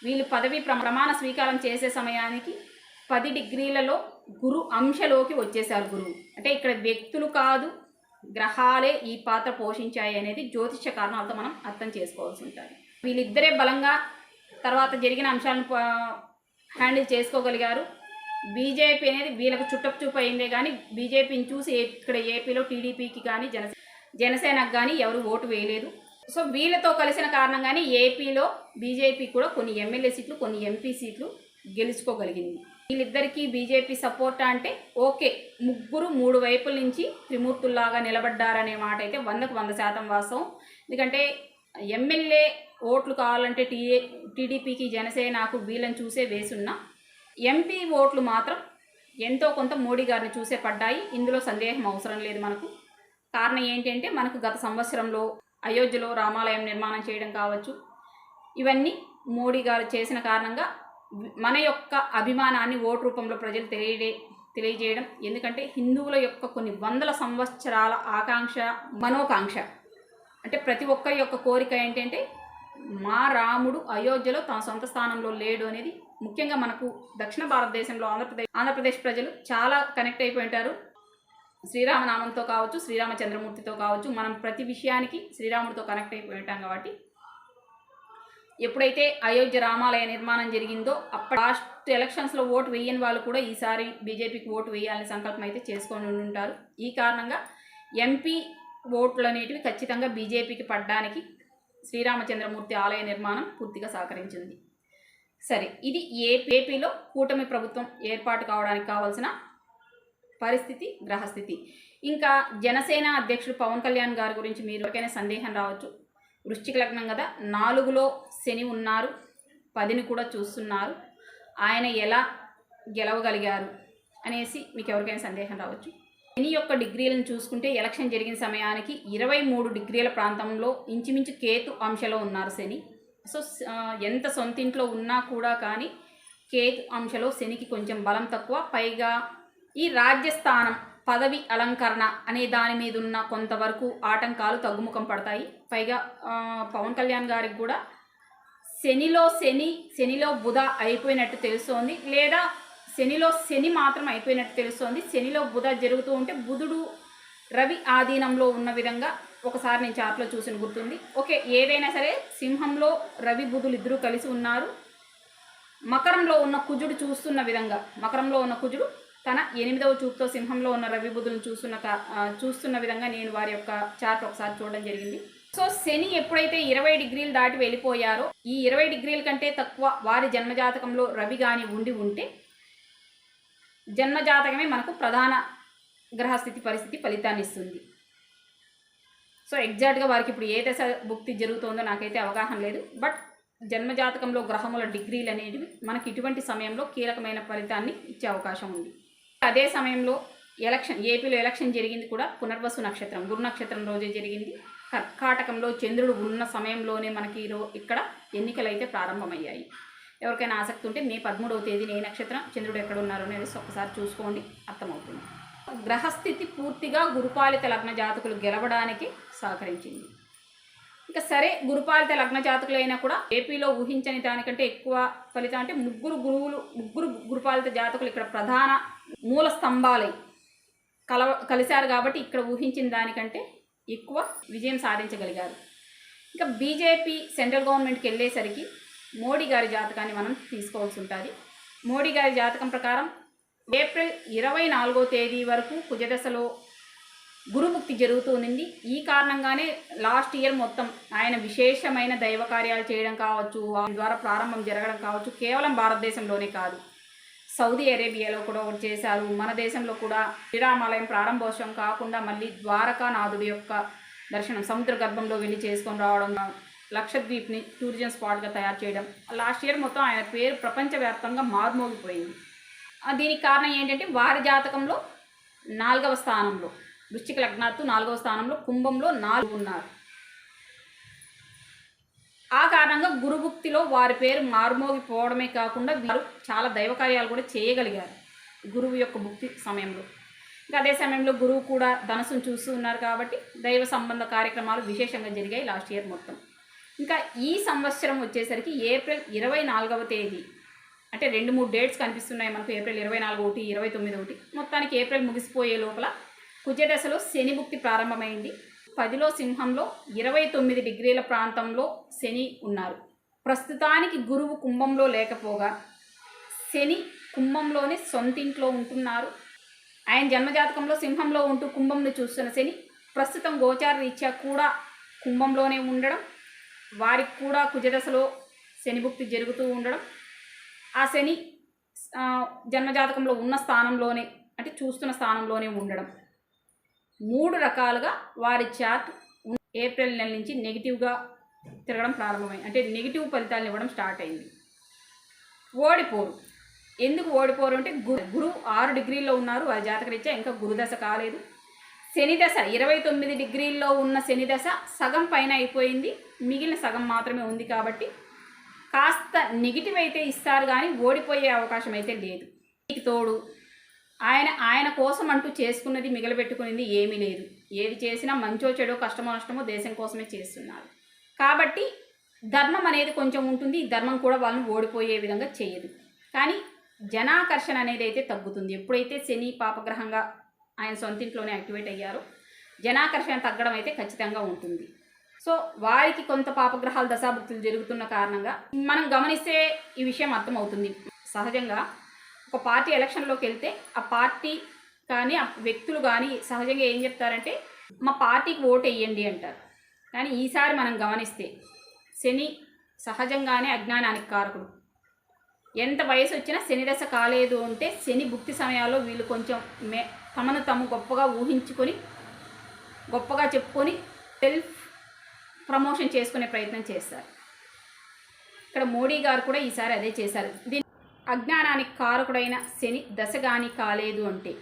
వీళ్ళు పదవి ప్రమాణ స్వీకారం చేసే సమయానికి 10 డిగ్రీలలో గురు అంశలోకి వచ్చేశారు గురువు. అంటే ఇక్కడ వ్యక్తులు కాదు, గ్రహాలే ఈ పాత్ర పోషించాయి అనేది జ్యోతిష కారణాలతో మనం అర్థం చేసుకోవాల్సి ఉంటుంది. వీళ్ళిద్దరే బలంగా తర్వాత జరిగిన అంశాలను హ్యాండిల్ చేసుకోగలిగారు. బీజేపీ అనేది వీళ్ళకు చుట్టపు అయిందే కానీ బీజేపీని చూసి ఇక్కడ ఏపీలో టీడీపీకి కానీ జనసేనకు కానీ ఎవరు ఓటు వేయలేదు. సో వీళ్ళతో కలిసిన కారణంగానే ఏపీలో బీజేపీ కూడా కొన్ని ఎమ్మెల్యే సీట్లు, కొన్ని ఎంపీ సీట్లు గెలుచుకోగలిగింది. వీళ్ళిద్దరికీ బీజేపీ సపోర్ట్ అంటే ఓకే, ముగ్గురు 3 వైపుల నుంచి త్రిమూర్తుల్లాగా నిలబడ్డారనే మాట అయితే 100% వాస్తవం. ఎందుకంటే ఎమ్మెల్యే ఓట్లు కావాలంటే టీడీపీకి, జనసేనకు వీళ్ళని చూసే వేసున్నా, ఎంపీ ఓట్లు మాత్రం ఎంతో కొంత మోడీ గారిని చూసే పడ్డాయి. ఇందులో సందేహం అవసరం లేదు మనకు. కారణం ఏంటంటే మనకు గత సంవత్సరంలో అయోధ్యలో రామాలయం నిర్మాణం చేయడం కావచ్చు, ఇవన్నీ మోడీ గారు చేసిన కారణంగా మన యొక్క అభిమానాన్ని ఓటు రూపంలో ప్రజలు తెలియజేయడం. ఎందుకంటే హిందువుల యొక్క కొన్ని వందల సంవత్సరాల ఆకాంక్ష, మనోకాంక్ష, అంటే ప్రతి ఒక్కరి యొక్క కోరిక ఏంటంటే మా రాముడు అయోధ్యలో తన సొంత స్థానంలో లేడు అనేది. ముఖ్యంగా మనకు దక్షిణ భారతదేశంలో ఆంధ్రప్రదేశ్ ప్రజలు చాలా కనెక్ట్ అయిపోయి ఉంటారు. శ్రీరామనామంతో కావచ్చు, శ్రీరామచంద్రమూర్తితో కావచ్చు, మనం ప్రతి విషయానికి శ్రీరాముడితో కనెక్ట్ అయిపోయి ఉంటాం. కాబట్టి ఎప్పుడైతే అయోధ్య రామాలయ నిర్మాణం జరిగిందో అప్పుడు లాస్ట్ ఎలక్షన్స్లో ఓటు వేయని వాళ్ళు కూడా ఈసారి బీజేపీకి ఓటు వేయాలని సంకల్పం అయితే చేసుకొని ఉంటారు. ఈ కారణంగా ఎంపీ ఓట్లు అనేటివి ఖచ్చితంగా బీజేపీకి పడ్డానికి శ్రీరామచంద్రమూర్తి ఆలయ నిర్మాణం పూర్తిగా సహకరించింది. సరే, ఇది ఏపీలో కూటమి ప్రభుత్వం ఏర్పాటు కావడానికి కావాల్సిన పరిస్థితి, గ్రహస్థితి. ఇంకా జనసేన అధ్యక్షుడు పవన్ కళ్యాణ్ గారి గురించి మీరు ఎవరికైనా సందేహం రావచ్చు. వృశ్చిక లగ్నం కదా, 4లో శని ఉన్నారు, 10ని కూడా చూస్తున్నారు. ఆయన ఎలా గెలవగలిగారు అనేసి మీకు ఎవరికైనా సందేహం రావచ్చు. శని యొక్క డిగ్రీలను చూసుకుంటే ఎలక్షన్ జరిగిన సమయానికి 23 డిగ్రీల ప్రాంతంలో ఇంచుమించు కేతు అంశలో ఉన్నారు శని. సో ఎంత సొంతింట్లో ఉన్నా కూడా కానీ కేతు అంశలో శనికి కొంచెం బలం తక్కువ. పైగా ఈ రాజ్యస్థానం, పదవి అలంకరణ అనే దాని మీద ఉన్న కొంతవరకు ఆటంకాలు తగ్గుముఖం పడతాయి. పైగా పవన్ కళ్యాణ్ గారికి కూడా శనిలో బుధ అయిపోయినట్టు తెలుస్తోంది, లేదా శనిలో శని మాత్రం అయిపోయినట్టు తెలుస్తోంది. శనిలో బుధ జరుగుతూ ఉంటే బుధుడు రవి ఆధీనంలో ఉన్న విధంగా ఒకసారి నేను చార్ట్లో చూసిన గుర్తుంది. ఓకే, ఏదైనా సరే సింహంలో రవి బుధులు ఇద్దరూ కలిసి ఉన్నారు. మకరంలో ఉన్న కుజుడు చూస్తున్న విధంగా, మకరంలో ఉన్న కుజుడు తన 8వ చూపుతో సింహంలో ఉన్న రవి బుధులను చూస్తున్న విధంగా నేను వారి యొక్క చార్ట్ ఒకసారి చూడడం జరిగింది. సో శని ఎప్పుడైతే 20 డిగ్రీలు దాటి వెళ్ళిపోయారో, ఈ 20 డిగ్రీల కంటే తక్కువ వారి జన్మజాతకంలో రవి కానీ ఉంటే జన్మజాతకమే మనకు ప్రధాన గ్రహస్థితి పరిస్థితి ఫలితాన్ని ఇస్తుంది. సో ఎగ్జాక్ట్గా వారికి ఇప్పుడు ఏ దశ భుక్తి జరుగుతుందో నాకైతే అవగాహన లేదు. బట్ జన్మజాతకంలో గ్రహముల డిగ్రీలు అనేవి మనకి ఇటువంటి సమయంలో కీలకమైన ఫలితాన్ని ఇచ్చే అవకాశం ఉంది. అదే సమయంలో ఏపీలో ఎలక్షన్ జరిగింది కూడా పునర్వసు నక్షత్రం, గురు నక్షత్రం రోజే జరిగింది. కర్కాటకంలో చంద్రుడు ఉన్న సమయంలోనే మనకి ఇక్కడ ఎన్నికలు అయితే ప్రారంభమయ్యాయి. ఎవరికైనా ఆసక్తి ఉంటే మే 13వ తేదీన ఏ నక్షత్రం, చంద్రుడు ఎక్కడ ఉన్నారు అనేది ఒకసారి చూసుకోండి, అర్థమవుతుంది. గ్రహస్థితి పూర్తిగా గురుపాలిత లగ్న జాతకులు గెలవడానికి సహకరించింది. ఇంకా సరే, గురుపాలిత లగ్న జాతకులైనా కూడా ఏపీలో ఊహించని దానికంటే ఎక్కువ ఫలితం. అంటే ముగ్గురు గురుపాలిత జాతకులు ఇక్కడ ప్రధాన మూల స్తంభాలై కలిశారు కాబట్టి ఇక్కడ ఊహించిన దానికంటే ఎక్కువ విజయం సాధించగలిగారు. ఇంకా బీజేపీ సెంట్రల్ గవర్నమెంట్కి వెళ్ళేసరికి మోడీ గారి జాతకాన్ని మనం తీసుకోవాల్సి ఉంటుంది. మోడీ గారి జాతకం ప్రకారం ఏప్రిల్ 24వ తేదీ వరకు కుజదశలో గురుముక్తి జరుగుతూ ఉంది. ఈ కారణంగానే లాస్ట్ ఇయర్ మొత్తం ఆయన విశేషమైన దైవ కార్యాలు చేయడం కావచ్చు, వారి ద్వారా ప్రారంభం జరగడం కావచ్చు, కేవలం భారతదేశంలోనే కాదు, సౌదీ అరేబియాలో కూడా ఒకటి చేశారు. మన దేశంలో కూడా శ్రీరామాలయం ప్రారంభోత్సవం కాకుండా మళ్ళీ ద్వారకానాథుడి యొక్క దర్శనం సముద్ర గర్భంలో వెళ్ళి చేసుకొని రావడం, లక్షద్వీప్ని టూరిజం స్పాట్గా తయారు చేయడం, లాస్ట్ ఇయర్ మొత్తం ఆయన పేరు ప్రపంచవ్యాప్తంగా మారుమోగిపోయింది. దీనికి కారణం ఏంటంటే వారి జాతకంలో 4వ స్థానంలో వృశ్చిక లగ్నాత్తు 4వ స్థానంలో కుంభంలో 4 ఉన్నారు. ఆ కారణంగా గురుభుక్తిలో వారి పేరు మారుమోగిపోవడమే కాకుండా వారు చాలా దైవ కార్యాలు కూడా చేయగలిగారు గురువు యొక్క భుక్తి సమయంలో. ఇంకా అదే సమయంలో గురువు కూడా ధనస్సును చూస్తూ ఉన్నారు కాబట్టి దైవ సంబంధ కార్యక్రమాలు విశేషంగా జరిగాయి లాస్ట్ ఇయర్ మొత్తం. ఇంకా ఈ సంవత్సరం వచ్చేసరికి ఏప్రిల్ 24వ తేదీ, అంటే 2-3 డేట్స్ కనిపిస్తున్నాయి మనకు. ఏప్రిల్ 24, 29, మొత్తానికి ఏప్రిల్ ముగిసిపోయే లోపల కుజదశలో శని భుక్తి ప్రారంభమైంది. 10లో సింహంలో 29 డిగ్రీల ప్రాంతంలో శని ఉన్నారు. ప్రస్తుతానికి గురువు కుంభంలో లేకపోగా శని కుంభంలోనే సొంతింట్లో ఉంటున్నారు. ఆయన జన్మజాతకంలో సింహంలో ఉంటూ కుంభంను చూస్తున్న శని ప్రస్తుతం గోచార రీత్యా కూడా కుంభంలోనే ఉండడం, వారికి కూడా కుజదశలో శని భుక్తి జరుగుతూ ఉండడం, ఆ శని జన్మజాతకంలో ఉన్న స్థానంలోనే అంటే చూస్తున్న స్థానంలోనే ఉండడం, 3 రకాలుగా వారి చార్ట్ ఏప్రిల్ నెల నుంచి నెగిటివ్గా తిరగడం ప్రారంభమైంది. అంటే నెగిటివ్ ఫలితాలను ఇవ్వడం స్టార్ట్ అయింది. ఓడిపోరు. ఎందుకు ఓడిపోరు అంటే గురువు 6 డిగ్రీల్లో ఉన్నారు, వారి జాతకరీత్యా ఇంకా గురుదశ కాలేదు. శని దశ 29 డిగ్రీల్లో ఉన్న శని దశ సగం పైన అయిపోయింది, మిగిలిన సగం మాత్రమే ఉంది. కాబట్టి కాస్త నెగిటివ్ అయితే ఇస్తారు కానీ ఓడిపోయే అవకాశం అయితే లేదు. దీనికి తోడు ఆయన కోసం అంటూ చేసుకున్నది మిగలబెట్టుకునేది ఏమీ లేదు. ఏది చేసినా మంచో చెడో కష్టమో నష్టమో దేశం కోసమే చేస్తున్నారు. కాబట్టి ధర్మం అనేది కొంచెం ఉంటుంది. ఈ ధర్మం కూడా వాళ్ళని ఓడిపోయే విధంగా చేయదు. కానీ జనాకర్షణ అనేది అయితే తగ్గుతుంది. ఎప్పుడైతే శని పాపగ్రహంగా ఆయన సొంతింట్లోనే యాక్టివేట్ అయ్యారో జనాకర్షణ తగ్గడం అయితే ఖచ్చితంగా ఉంటుంది. సో వారికి కొంత పాపగ్రహాల దశాభుక్తులు జరుగుతున్న కారణంగా మనం గమనిస్తే ఈ విషయం అర్థమవుతుంది. సహజంగా ఒక పార్టీ ఎలక్షన్లోకి వెళ్తే ఆ పార్టీ కానీ ఆ వ్యక్తులు కానీ సహజంగా ఏం చెప్తారంటే మా పార్టీకి ఓటు వేయండి అంటారు. కానీ ఈసారి మనం గమనిస్తే శని సహజంగానే అజ్ఞానానికి కారకుడు. ఎంత వయసు వచ్చినా శని దశ కాలేదు అంటే శని భుక్తి సమయాల్లో వీళ్ళు కొంచెం తమను తాము గొప్పగా ఊహించుకొని గొప్పగా చెప్పుకొని సెల్ఫ్ ప్రమోషన్ చేసుకునే ప్రయత్నం చేస్తారు. ఇక్కడ మోడీ గారు కూడా ఈసారి అదే చేశారు. దీని అజ్ఞానానికి కారకుడైన శని దశ కానీ కాలేదు అంటే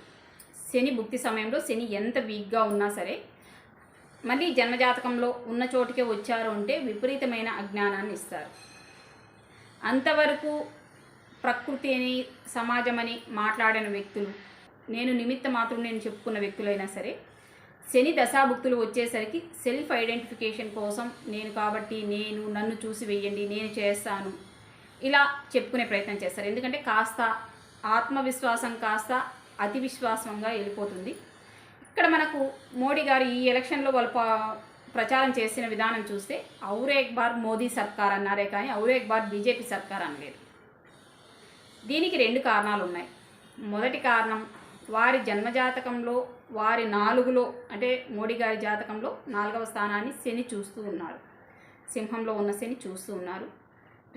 శని భుక్తి సమయంలో శని ఎంత వీక్గా ఉన్నా సరే మళ్ళీ జన్మజాతకంలో ఉన్న చోటుకే వచ్చారు అంటే విపరీతమైన అజ్ఞానాన్ని ఇస్తారు. అంతవరకు ప్రకృతి అని సమాజం అని మాట్లాడిన వ్యక్తులు, నేను నిమిత్త మాత్రం నేను చెప్పుకున్న వ్యక్తులైనా సరే శని దశాభుక్తులు వచ్చేసరికి సెల్ఫ్ ఐడెంటిఫికేషన్ కోసం నేను కాబట్టి నన్ను చూసి వెయ్యండి, నేను చేస్తాను ఇలా చెప్పుకునే ప్రయత్నం చేస్తారు. ఎందుకంటే కాస్త ఆత్మవిశ్వాసం కాస్త అతి విశ్వాసంగా వెళ్ళిపోతుంది. ఇక్కడ మనకు మోడీ గారు ఈ ఎలక్షన్లో వాళ్ళు ప్రచారం చేసిన విధానం చూస్తే ఔర్ ఏక్ బార్ మోదీ సర్కార్ అన్నారే కానీ ఔర్ ఏక్ బార్ బీజేపీ సర్కార్ అనలేదు. దీనికి 2 కారణాలు ఉన్నాయి. మొదటి కారణం వారి జన్మజాతకంలో వారి 4లో అంటే మోడీ గారి జాతకంలో 4వ స్థానాన్ని శని చూస్తూ ఉన్నారు, సింహంలో ఉన్న శని చూస్తూ ఉన్నారు.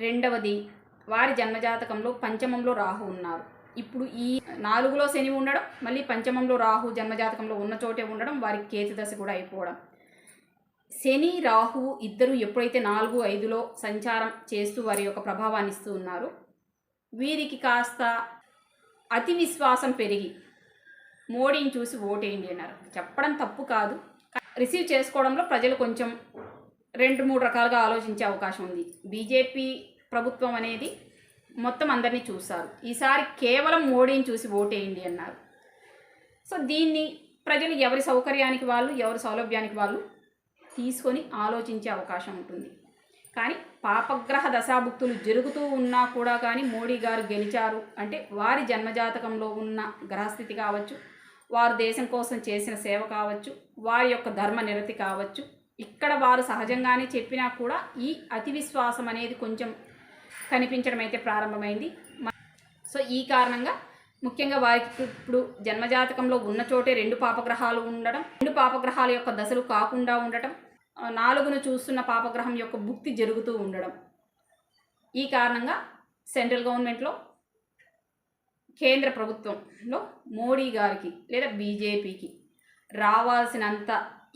రెండవది వారి జన్మజాతకంలో పంచమంలో రాహు ఉన్నారు. ఇప్పుడు ఈ 4లో శని ఉండడం మళ్ళీ పంచమంలో రాహు జన్మజాతకంలో ఉన్న చోటే ఉండడం వారికి కేతు దశ కూడా అయిపోవడం. శని రాహువు ఇద్దరు ఎప్పుడైతే 4, 5లో సంచారం చేస్తూ వారి యొక్క ప్రభావాన్ని ఇస్తూ ఉన్నారో వీరికి కాస్త అతి విశ్వాసం పెరిగి మోడీని చూసి ఓటేయండి అన్నారు. చెప్పడం తప్పు కాదు, రిసీవ్ చేసుకోవడంలో ప్రజలు కొంచెం 2-3 రకాలుగా ఆలోచించే అవకాశం ఉంది. బీజేపీ ప్రభుత్వం అనేది మొత్తం అందరినీ చూస్తారు, ఈసారి కేవలం మోడీని చూసి ఓటేయండి అన్నారు. సో దీన్ని ప్రజలు ఎవరి సౌకర్యానికి వాళ్ళు ఎవరి సౌలభ్యానికి వాళ్ళు తీసుకొని ఆలోచించే అవకాశం ఉంటుంది. కానీ పాపగ్రహ దశాభుక్తులు జరుగుతూ ఉన్నా కూడా కానీ మోడీ గారు గెలిచారు అంటే వారి జన్మజాతకంలో ఉన్న గ్రహస్థితి కావచ్చు, వారు దేశం కోసం చేసిన సేవ కావచ్చు, వారి యొక్క ధర్మ నిరతి కావచ్చు, ఇక్కడ వారు సహజంగానే చెప్పినా కూడా ఈ అతి విశ్వాసం అనేది కొంచెం కనిపించడం అయితే ప్రారంభమైంది. సో ఈ కారణంగా ముఖ్యంగా వారికి ఇప్పుడు జన్మజాతకంలో ఉన్న చోటే 2 పాపగ్రహాలు ఉండడం, 2 పాపగ్రహాల యొక్క దశలు కాకుండా ఉండటం, 4ను చూస్తున్న పాపగ్రహం యొక్క భుక్తి జరుగుతూ ఉండడం, ఈ కారణంగా సెంట్రల్ గవర్నమెంట్లో కేంద్ర ప్రభుత్వంలో మోడీ గారికి లేదా బీజేపీకి రావాల్సినంత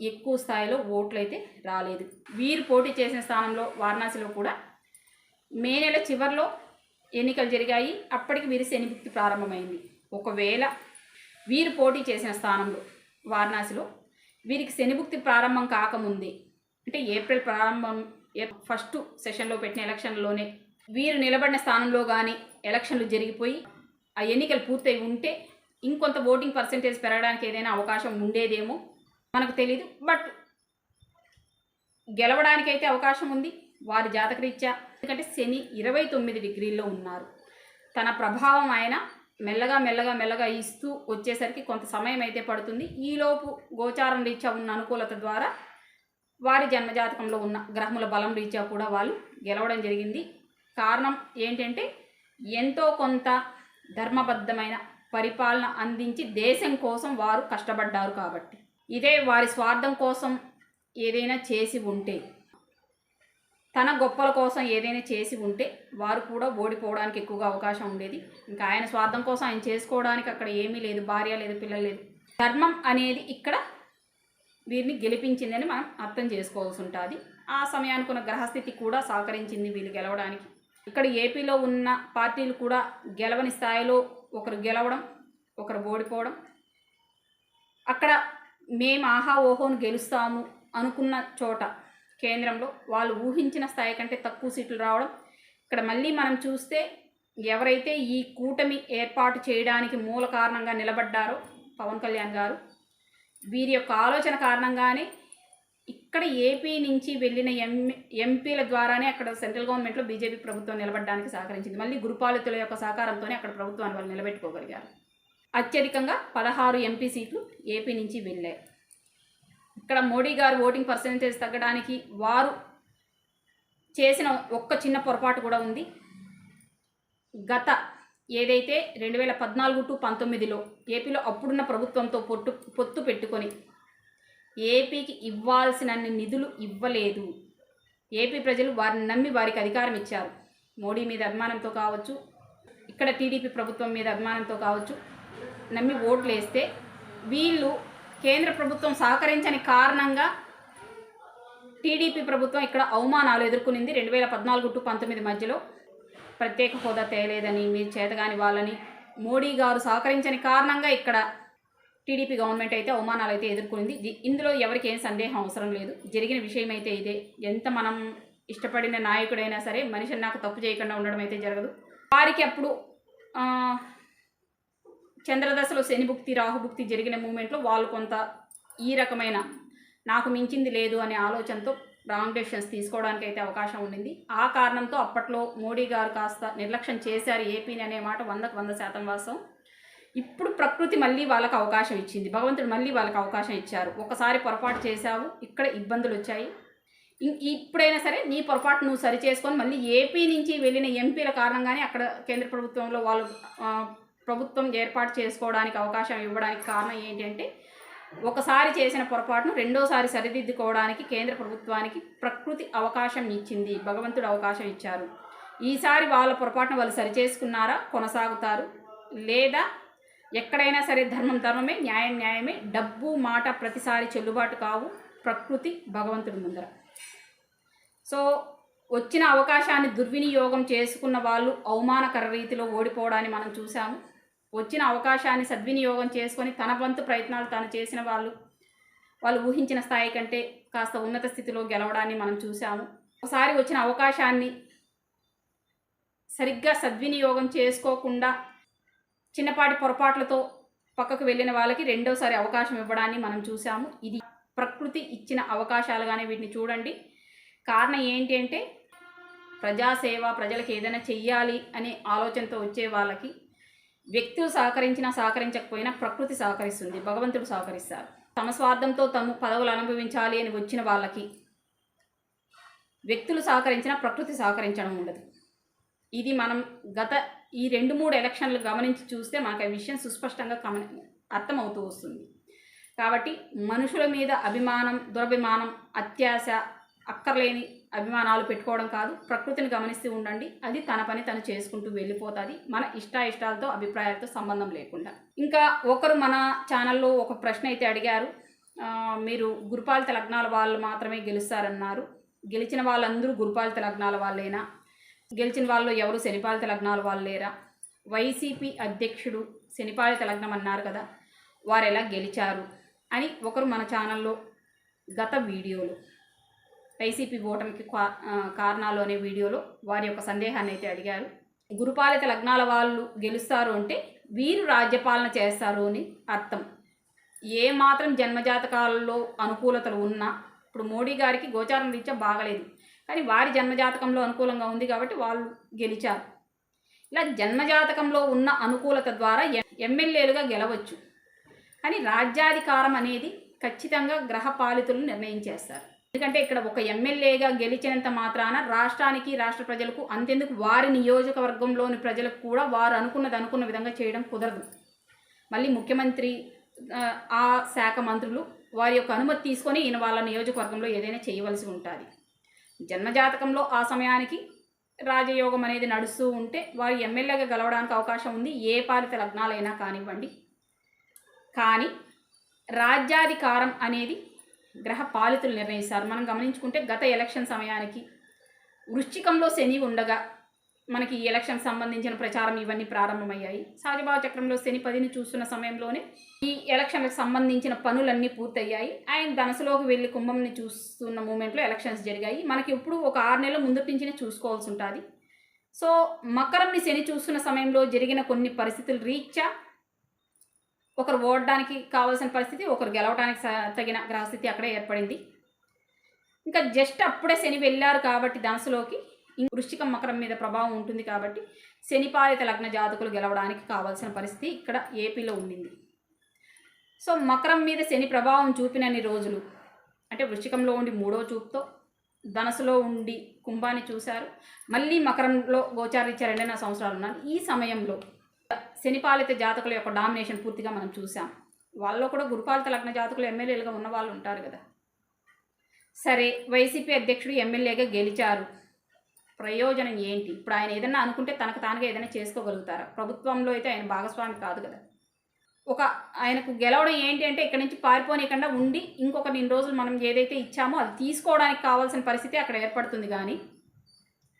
ఎక్కువ స్థాయిలో ఓట్లు అయితే రాలేదు. వీరు పోటీ చేసిన స్థానంలో వారణాసిలో కూడా మే నెల చివరిలో ఎన్నికలు జరిగాయి. అప్పటికి వీరి శనిభుక్తి ప్రారంభమైంది. ఒకవేళ వీరు పోటీ చేసిన స్థానంలో వారణాసిలో వీరికి శనిభుక్తి ప్రారంభం కాకముందే, అంటే ఏప్రిల్ ప్రారంభం ఫస్ట్ సెషన్లో పెట్టిన ఎలక్షన్లోనే వీరు నిలబడిన స్థానంలో కానీ ఎలక్షన్లు జరిగిపోయి ఆ ఎన్నికలు పూర్తయి ఉంటే ఇంకొంత ఓటింగ్ పర్సెంటేజ్ పెరగడానికి ఏదైనా అవకాశం ఉండేదేమో మనకు తెలియదు. బట్ గెలవడానికైతే అవకాశం ఉంది వారి జాతకరీత్యా. ఎందుకంటే శని 29 డిగ్రీల్లో ఉన్నారు. తన ప్రభావం ఆయన మెల్లగా ఇస్తూ వచ్చేసరికి కొంత సమయం అయితే పడుతుంది. ఈలోపు గోచారం రీత్యా ఉన్న అనుకూలత ద్వారా వారి జన్మజాతకంలో ఉన్న గ్రహముల బలం రీత్యా కూడా వాళ్ళు గెలవడం జరిగింది. కారణం ఏంటంటే ఎంతో కొంత ధర్మబద్ధమైన పరిపాలన అందించి దేశం కోసం వారు కష్టపడ్డారు కాబట్టి. ఇదే వారి స్వార్థం కోసం ఏదైనా చేసి ఉంటే, తన గొప్పల కోసం ఏదైనా చేసి ఉంటే వారు కూడా ఓడిపోవడానికి ఎక్కువగా అవకాశం ఉండేది. ఇంకా ఆయన స్వార్థం కోసం ఆయన చేసుకోవడానికి అక్కడ ఏమీ లేదు, భార్య లేదు, పిల్లలు లేదు. ధర్మం అనేది ఇక్కడ వీరిని గెలిపించిందని మనం అర్థం చేసుకోవాల్సి ఉంటుంది. ఆ సమయానికి ఉన్న గ్రహస్థితి కూడా సహకరించింది వీళ్ళు గెలవడానికి. ఇక్కడ ఏపీలో ఉన్న పార్టీలు కూడా గెలవని స్థాయిలో ఒకరు గెలవడం, ఒకరు ఓడిపోవడం, అక్కడ మేము ఆహా ఓహోను గెలుస్తాము అనుకున్న చోట కేంద్రంలో వాళ్ళు ఊహించిన స్థాయి కంటే తక్కువ సీట్లు రావడం. ఇక్కడ మళ్ళీ మనం చూస్తే ఎవరైతే ఈ కూటమి ఏర్పాటు చేయడానికి మూల కారణంగా నిలబడ్డారో పవన్ కళ్యాణ్ గారు, వీరి యొక్క ఆలోచన కారణంగానే ఇక్కడ ఏపీ నుంచి వెళ్ళిన ఎంపీల ద్వారానే అక్కడ సెంట్రల్ గవర్నమెంట్లో బీజేపీ ప్రభుత్వం నిలబడడానికి సహకరించింది. మళ్ళీ గురుపాలితుల యొక్క సహకారంతోనే అక్కడ ప్రభుత్వాన్ని వాళ్ళు నిలబెట్టుకోగలిగారు. అత్యధికంగా 16 ఎంపీ సీట్లు ఏపీ నుంచి వెళ్ళాయి. ఇక్కడ మోడీ గారు ఓటింగ్ పర్సెంటేజ్ తగ్గడానికి వారు చేసిన ఒక్క చిన్న పొరపాటు కూడా ఉంది. గత ఏదైతే 2014 to 19లో ఏపీలో అప్పుడున్న ప్రభుత్వంతో పొత్తు పెట్టుకొని ఏపీకి ఇవ్వాల్సినన్ని నిధులు ఇవ్వలేదు. ఏపీ ప్రజలు వారిని నమ్మి వారికి అధికారం ఇచ్చారు. మోడీ మీద అభిమానంతో కావచ్చు, ఇక్కడ టీడీపీ ప్రభుత్వం మీద అభిమానంతో కావచ్చు, నమ్మి ఓట్లు వేస్తే వీళ్ళు కేంద్ర ప్రభుత్వం సహకరించని కారణంగా టీడీపీ ప్రభుత్వం ఇక్కడ అవమానాలు ఎదుర్కొనింది. 2014 to 19 మధ్యలో ప్రత్యేక హోదా తేలేదని, మీరు చేతగాని వాళ్ళని మోడీ గారు సహకరించని కారణంగా ఇక్కడ టీడీపీ గవర్నమెంట్ అయితే అవమానాలు అయితే ఎదుర్కొనింది. ఇందులో ఎవరికి ఏం సందేహం అవసరం లేదు. జరిగిన విషయం అయితే ఇదే. ఎంత మనం ఇష్టపడిన నాయకుడైనా సరే మనిషిని నాకు తప్పు చేయకుండా ఉండడం అయితే జరగదు. వారికి అప్పుడు చంద్రదశలో శనిభుక్తి, రాహుభుక్తి జరిగిన మూమెంట్లో వాళ్ళు కొంత ఈ రకమైన నాకు మించింది లేదు అనే ఆలోచనతో రాంగ్ డెసిషన్స్ తీసుకోవడానికి అయితే అవకాశం ఉండింది. ఆ కారణంతో అప్పట్లో మోడీ గారు కాస్త నిర్లక్ష్యం చేశారు ఏపీని అనే మాట 100% వాస్తవం. ఇప్పుడు ప్రకృతి మళ్ళీ వాళ్ళకి అవకాశం ఇచ్చింది, భగవంతుడు మళ్ళీ వాళ్ళకి అవకాశం ఇచ్చారు. ఒకసారి పొరపాటు చేశావు, ఇక్కడ ఇబ్బందులు వచ్చాయి, ఇప్పుడైనా సరే నీ పొరపాటు నువ్వు సరి చేసుకొని మళ్ళీ ఏపీ నుంచి వెళ్ళిన ఎంపీల కారణంగానే అక్కడ కేంద్ర ప్రభుత్వంలో వాళ్ళు ప్రభుత్వం ఏర్పాటు చేసుకోవడానికి అవకాశం ఇవ్వడానికి కారణం ఏంటంటే ఒకసారి చేసిన పొరపాటును రెండోసారి సరిదిద్దుకోవడానికి కేంద్ర ప్రభుత్వానికి ప్రకృతి అవకాశం ఇచ్చింది, భగవంతుడు అవకాశం ఇచ్చారు. ఈసారి వాళ్ళ పొరపాటును వాళ్ళు సరిచేసుకున్నారా, కొనసాగుతారు. లేదా ఎక్కడైనా సరే ధర్మం ధర్మమే, న్యాయం న్యాయమే, డబ్బు మాట ప్రతిసారి చెల్లుబాటు కావు ప్రకృతి భగవంతుడి ముందర. సో వచ్చిన అవకాశాన్ని దుర్వినియోగం చేసుకున్న వాళ్ళు అవమానకర రీతిలో ఓడిపోవడాన్ని మనం చూసాము. వచ్చిన అవకాశాన్ని సద్వినియోగం చేసుకొని తన వంతు ప్రయత్నాలు తాను చేసిన వాళ్ళు ఊహించిన స్థాయి కంటే కాస్త ఉన్నత స్థితిలో గెలవడాన్ని మనం చూసాము. ఒకసారి వచ్చిన అవకాశాన్ని సరిగ్గా సద్వినియోగం చేసుకోకుండా చిన్నపాటి పొరపాట్లతో పక్కకు వెళ్ళిన వాళ్ళకి రెండోసారి అవకాశం ఇవ్వడాన్ని మనం చూసాము. ఇది ప్రకృతి ఇచ్చిన అవకాశాలుగానే వీటిని చూడండి. కారణం ఏంటి అంటే ప్రజాసేవ, ప్రజలకు ఏదైనా చెయ్యాలి అనే ఆలోచనతో వచ్చే వాళ్ళకి వ్యక్తులు సహకరించినా సహకరించకపోయినా ప్రకృతి సహకరిస్తుంది, భగవంతుడు సహకరిస్తారు. తమ స్వార్థంతో తమ పదవులు అనుభవించాలి అని వచ్చిన వాళ్ళకి వ్యక్తులు సహకరించినా ప్రకృతి సహకరించడం ఉండదు. ఇది మనం గత ఈ 2-3 ఎలక్షన్లు గమనించి చూస్తే మనకు ఆ విషయం సుస్పష్టంగా అర్థమవుతూ వస్తుంది. కాబట్టి మనుషుల మీద అభిమానం, దురభిమానం, అత్యాశ, అక్కర్లేని అభిమానాలు పెట్టుకోవడం కాదు. ప్రకృతిని గమనిస్తూ ఉండండి, అది తన పని తను చేసుకుంటూ వెళ్ళిపోతుంది, మన ఇష్టాయిష్టాలతో అభిప్రాయాలతో సంబంధం లేకుండా. ఇంకా ఒకరు మన ఛానల్లో ఒక ప్రశ్న అయితే అడిగారు, మీరు గురుపాలిత లగ్నాల వాళ్ళు మాత్రమే గెలుస్తారన్నారు. గెలిచిన వాళ్ళందరూ గురుపాలిత లగ్నాల వాళ్ళేనా? గెలిచిన వాళ్ళు ఎవరు శనిపాలిత లగ్నాల వాళ్ళు లేరా? వైసీపీ అధ్యక్షుడు శనిపాలిత లగ్నం అన్నారు కదా, వారు ఎలా గెలిచారు అని ఒకరు మన ఛానల్లో గత వీడియోలో వైసీపీ ఓటమికి కారణాలు అనే వీడియోలో వారి యొక్క సందేహాన్ని అయితే అడిగారు. గురుపాలిత లగ్నాల వాళ్ళు గెలుస్తారు అంటే వీరు రాజ్యపాలన చేస్తారు అని అర్థం. ఏ మాత్రం జన్మజాతకాలలో అనుకూలతలు ఉన్నా, ఇప్పుడు మోడీ గారికి గోచారం రీత్యా బాగలేదు, కానీ వారి జన్మజాతకంలో అనుకూలంగా ఉంది కాబట్టి వాళ్ళు గెలిచారు. ఇలా జన్మజాతకంలో ఉన్న అనుకూలత ద్వారా ఎమ్మెల్యేలుగా గెలవచ్చు, కానీ రాజ్యాధికారం అనేది ఖచ్చితంగా గ్రహ పాలితులు నిర్ణయించేస్తారు. ఎందుకంటే ఇక్కడ ఒక ఎమ్మెల్యేగా గెలిచినంత మాత్రాన రాష్ట్రానికి, రాష్ట్ర ప్రజలకు అంతెందుకు వారి నియోజకవర్గంలోని ప్రజలకు కూడా వారు అనుకున్న విధంగా చేయడం కుదరదు. మళ్ళీ ముఖ్యమంత్రి, ఆ శాఖ మంత్రులు వారి యొక్క అనుమతి తీసుకొని ఈయన వాళ్ళ నియోజకవర్గంలో ఏదైనా చేయవలసి ఉంటుంది. జన్మజాతకంలో ఆ సమయానికి రాజయోగం అనేది నడుస్తూ ఉంటే వారు ఎమ్మెల్యేగా గెలవడానికి అవకాశం ఉంది, ఏ పాలిత లగ్నాలైనా కానివ్వండి. కానీ రాజ్యాధికారం అనేది గ్రహ పాలితులు నిర్ణయిస్తారు. మనం గమనించుకుంటే గత ఎలక్షన్ సమయానికి వృశ్చికంలో శని ఉండగా మనకి ఈ ఎలక్షన్ సంబంధించిన ప్రచారం ఇవన్నీ ప్రారంభమయ్యాయి. సహజభావ చక్రంలో శని 10ని చూస్తున్న సమయంలోనే ఈ ఎలక్షన్లకు సంబంధించిన పనులన్నీ పూర్తయ్యాయి. ఆయన ధనసులోకి వెళ్ళి కుంభంని చూస్తున్న మూమెంట్లో ఎలక్షన్స్ జరిగాయి. మనకి ఇప్పుడు ఒక 6 నెలల ముందు నుంచినే చూసుకోవాల్సి ఉంటుంది. సో మకరంని శని చూస్తున్న సమయంలో జరిగిన కొన్ని పరిస్థితులు రీత్యా ఒకరు ఓడడానికి కావాల్సిన పరిస్థితి, ఒకరు గెలవడానికి తగిన గ్రహస్థితి అక్కడే ఏర్పడింది. ఇంకా జస్ట్ అప్పుడే శని వెళ్ళారు కాబట్టి ధనసులోకి వృశ్చికం మకరం మీద ప్రభావం ఉంటుంది కాబట్టి శనిపాలిత లగ్న జాతకులు గెలవడానికి కావాల్సిన పరిస్థితి ఇక్కడ ఏపీలో ఉండింది. సో మకరం మీద శని ప్రభావం చూపినన్ని రోజులు, అంటే వృశ్చికంలో ఉండి 3వ చూపుతో ధనసులో ఉండి కుంభాన్ని చూశారు, మళ్ళీ మకరంలో గోచారించారు 2.5 సంవత్సరాలు ఉన్నారు. ఈ సమయంలో శనిపాలిత జాతకుల యొక్క డామినేషన్ పూర్తిగా మనం చూసాం. వాళ్ళలో కూడా గురుపాలిత లగ్న జాతకులు ఎమ్మెల్యేలుగా ఉన్న వాళ్ళు ఉంటారు కదా. సరే, వైసీపీ అధ్యక్షుడు ఎమ్మెల్యేగా గెలిచారు, ప్రయోజనం ఏంటి? ఇప్పుడు ఆయన ఏదైనా అనుకుంటే తనకు తానుగా ఏదైనా చేసుకోగలుగుతారా? ప్రభుత్వంలో అయితే ఆయన భాగస్వామి కాదు కదా. ఆయనకు గెలవడం ఏంటి అంటే ఇక్కడ నుంచి పారిపోనీయకుండా ఉండి ఇంకొక 2 రోజులు మనం ఏదైతే ఇచ్చామో అది తీసుకోవడానికి కావాల్సిన పరిస్థితి అక్కడ ఏర్పడుతుంది. కానీ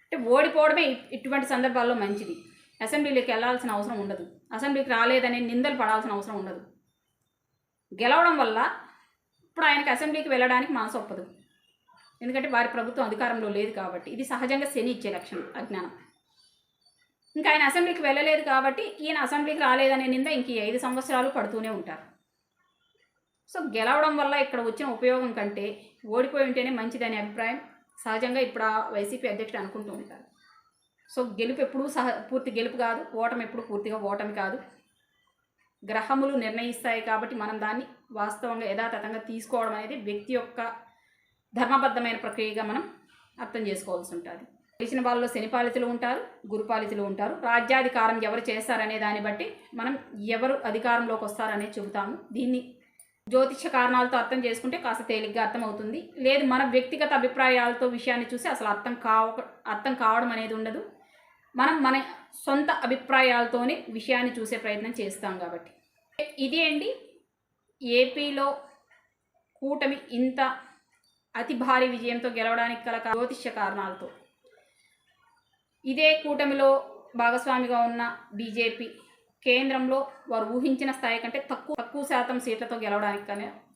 అంటే ఓడిపోవడమే ఇటువంటి సందర్భాల్లో మంచిది. అసెంబ్లీలోకి వెళ్ళాల్సిన అవసరం ఉండదు, అసెంబ్లీకి రాలేదనే నిందలు పడాల్సిన అవసరం ఉండదు. గెలవడం వల్ల ఇప్పుడు ఆయనకి అసెంబ్లీకి వెళ్ళడానికి మనసు ఒప్పదు, ఎందుకంటే వారి ప్రభుత్వం అధికారంలో లేదు కాబట్టి. ఇది సహజంగా శని ఇచ్చే లక్షణం, అజ్ఞానం. ఇంకా ఆయన అసెంబ్లీకి వెళ్ళలేదు కాబట్టి ఈయన అసెంబ్లీకి రాలేదనే నింద ఇంక 5 సంవత్సరాలు పడుతూనే ఉంటారు. సో గెలవడం వల్ల ఇక్కడ వచ్చిన ఉపయోగం కంటే ఓడిపోయి ఉంటేనే మంచిదనే అభిప్రాయం సహజంగా ఇప్పుడు ఆ వైసీపీ అధ్యక్షుడు అనుకుంటూ ఉంటారు. సో గెలుపు ఎప్పుడూ పూర్తి గెలుపు కాదు, ఓటమి ఎప్పుడు పూర్తిగా ఓటమి కాదు. గ్రహములు నిర్ణయిస్తాయి కాబట్టి మనం దాన్ని వాస్తవంగా యథాతథంగా తీసుకోవడం అనేది వ్యక్తి యొక్క ధర్మబద్ధమైన ప్రక్రియగా మనం అర్థం చేసుకోవాల్సి ఉంటుంది. గెలిచిన వాళ్ళలో శనిపాలితులు ఉంటారు, గురుపాలితులు ఉంటారు. రాజ్యాధికారం ఎవరు చేస్తారనే దాన్ని బట్టి మనం ఎవరు అధికారంలోకి వస్తారనేది చెబుతాము. దీన్ని జ్యోతిష కారణాలతో అర్థం చేసుకుంటే కాస్త తేలిగ్గా అర్థమవుతుంది. లేదు మన వ్యక్తిగత అభిప్రాయాలతో విషయాన్ని చూసి అసలు అర్థం కావడం అనేది ఉండదు. మనం మన సొంత అభిప్రాయాలతోనే విషయాన్ని చూసే ప్రయత్నం చేస్తాం కాబట్టి. ఇది అండి ఏపీలో కూటమి ఇంత అతి భారీ విజయంతో గెలవడానికి గల జ్యోతిష్య కారణాలతో. ఇదే కూటమిలో భాగస్వామిగా ఉన్న బీజేపీ కేంద్రంలో వారు ఊహించిన స్థాయి కంటే తక్కువ శాతం సీట్లతో గెలవడానికి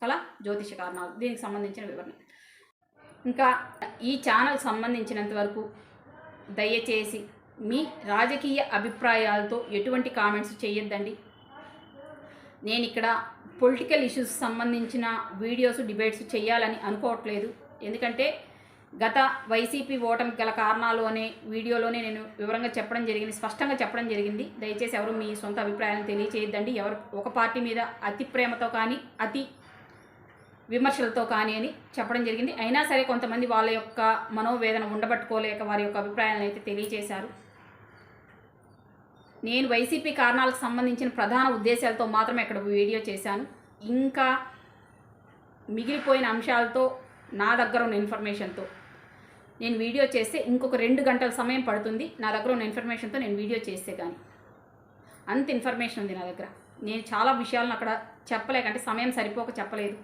గల జ్యోతిష కారణాలు, దీనికి సంబంధించిన వివరణ. ఇంకా ఈ ఛానల్ సంబంధించినంత వరకు దయచేసి మీ రాజకీయ అభిప్రాయాలతో ఎటువంటి కామెంట్స్ చేయొద్దండి. నేను ఇక్కడ పొలిటికల్ ఇష్యూస్ సంబంధించిన వీడియోస్, డిబేట్స్ చేయాలని అనుకోవట్లేదు. ఎందుకంటే గత వైసీపీ ఓటమి గల కారణాలు అనే వీడియోలోనే నేను వివరంగా చెప్పడం జరిగింది, స్పష్టంగా చెప్పడం జరిగింది. దయచేసి ఎవరు మీ సొంత అభిప్రాయాలను తెలియచేయద్దండి. ఎవరు ఒక పార్టీ మీద అతి ప్రేమతో కానీ అతి విమర్శలతో కానీ అని చెప్పడం జరిగింది. అయినా సరే కొంతమంది వాళ్ళ యొక్క మనోవేదన ఉండబట్టుకోలేక వారి యొక్క అభిప్రాయాలను అయితే తెలియజేశారు. నేను వైసీపీ కారణాలకు సంబంధించిన ప్రధాన ఉద్దేశాలతో మాత్రమే ఇక్కడ వీడియో చేశాను. ఇంకా మిగిలిపోయిన అంశాలతో నా దగ్గర ఉన్న ఇన్ఫర్మేషన్తో నేను వీడియో చేస్తే ఇంకొక 2 గంటల సమయం పడుతుంది. నా దగ్గర ఉన్న ఇన్ఫర్మేషన్తో నేను వీడియో చేస్తే కానీ అంత ఇన్ఫర్మేషన్ ఉంది నా దగ్గర. నేను చాలా విషయాలను అక్కడ చెప్పలేకంటే సమయం సరిపోక చెప్పలేదు.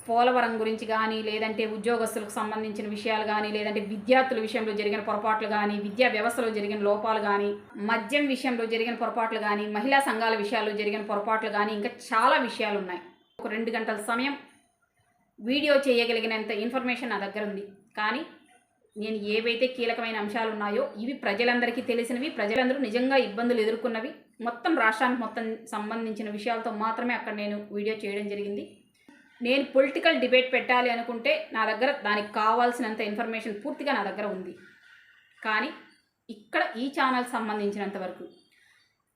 పోలవరం గురించి కానీ, లేదంటే ఉద్యోగస్తులకు సంబంధించిన విషయాలు కానీ, లేదంటే విద్యార్థుల విషయంలో జరిగిన పొరపాట్లు కానీ, విద్యా వ్యవస్థలో జరిగిన లోపాలు కానీ, మద్యం విషయంలో జరిగిన పొరపాట్లు కానీ, మహిళా సంఘాల విషయాల్లో జరిగిన పొరపాట్లు కానీ, ఇంకా చాలా విషయాలు ఉన్నాయి. ఒక 2 గంటల సమయం వీడియో చేయగలిగినంత ఇన్ఫర్మేషన్ నా దగ్గర ఉంది. కానీ నేను ఏవైతే కీలకమైన అంశాలు ఉన్నాయో ఇవి ప్రజలందరికీ తెలిసినవి, ప్రజలందరూ నిజంగా ఇబ్బందులు ఎదుర్కొన్నవి, మొత్తం రాష్ట్రానికి మొత్తం సంబంధించిన విషయాలతో మాత్రమే అక్కడ నేను వీడియో చేయడం జరిగింది. నేను పొలిటికల్ డిబేట్ పెట్టాలి అనుకుంటే నా దగ్గర దానికి కావాల్సినంత ఇన్ఫర్మేషన్ పూర్తిగా నా దగ్గర ఉంది. కానీ ఇక్కడ ఈ ఛానల్ సంబంధించినంత వరకు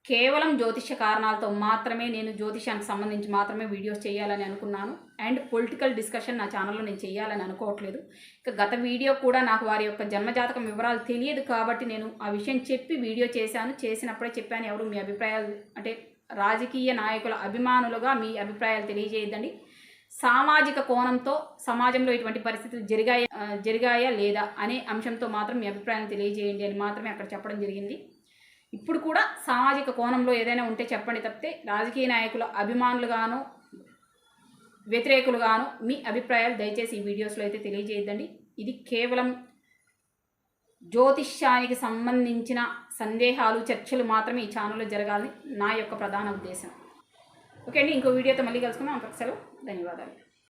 కేవలం జ్యోతిష్య కారణాలతో మాత్రమే, నేను జ్యోతిష్యానికి సంబంధించి మాత్రమే వీడియోస్ చేయాలని అనుకున్నాను. అండ్ పొలిటికల్ డిస్కషన్ నా ఛానల్లో నేను చేయాలని అనుకోవట్లేదు. ఇక గత వీడియో కూడా నాకు వారి యొక్క జన్మజాతకం వివరాలు తెలియదు కాబట్టి నేను ఆ విషయం చెప్పి వీడియో చేశాను. చేసినప్పుడే చెప్పాను, ఎవరు మీ అభిప్రాయాలు అంటే రాజకీయ నాయకుల అభిమానులుగా మీ అభిప్రాయాలు తెలియజేయద్దండి. సామాజిక కోణంతో సమాజంలో ఇటువంటి పరిస్థితులు జరిగాయా లేదా అనే అంశంతో మాత్రం మీ అభిప్రాయాన్ని తెలియజేయండి అని మాత్రమే అక్కడ చెప్పడం జరిగింది. ఇప్పుడు కూడా సామాజిక కోణంలో ఏదైనా ఉంటే చెప్పండి తప్పితే రాజకీయ నాయకుల అభిమానులుగాను వ్యతిరేకులుగాను మీ అభిప్రాయాలు దయచేసి ఈ వీడియోస్లో అయితే తెలియజేయద్దండి. ఇది కేవలం జ్యోతిష్యానికి సంబంధించిన సందేహాలు, చర్చలు మాత్రమే ఈ ఛానల్లో జరగాలని నా యొక్క ప్రధాన ఉద్దేశం. ఓకే అండి, ఇంకో వీడియోతో మళ్ళీ కలుసుకుందాం. అంతకు సెలవు, ధన్యవాదాలు.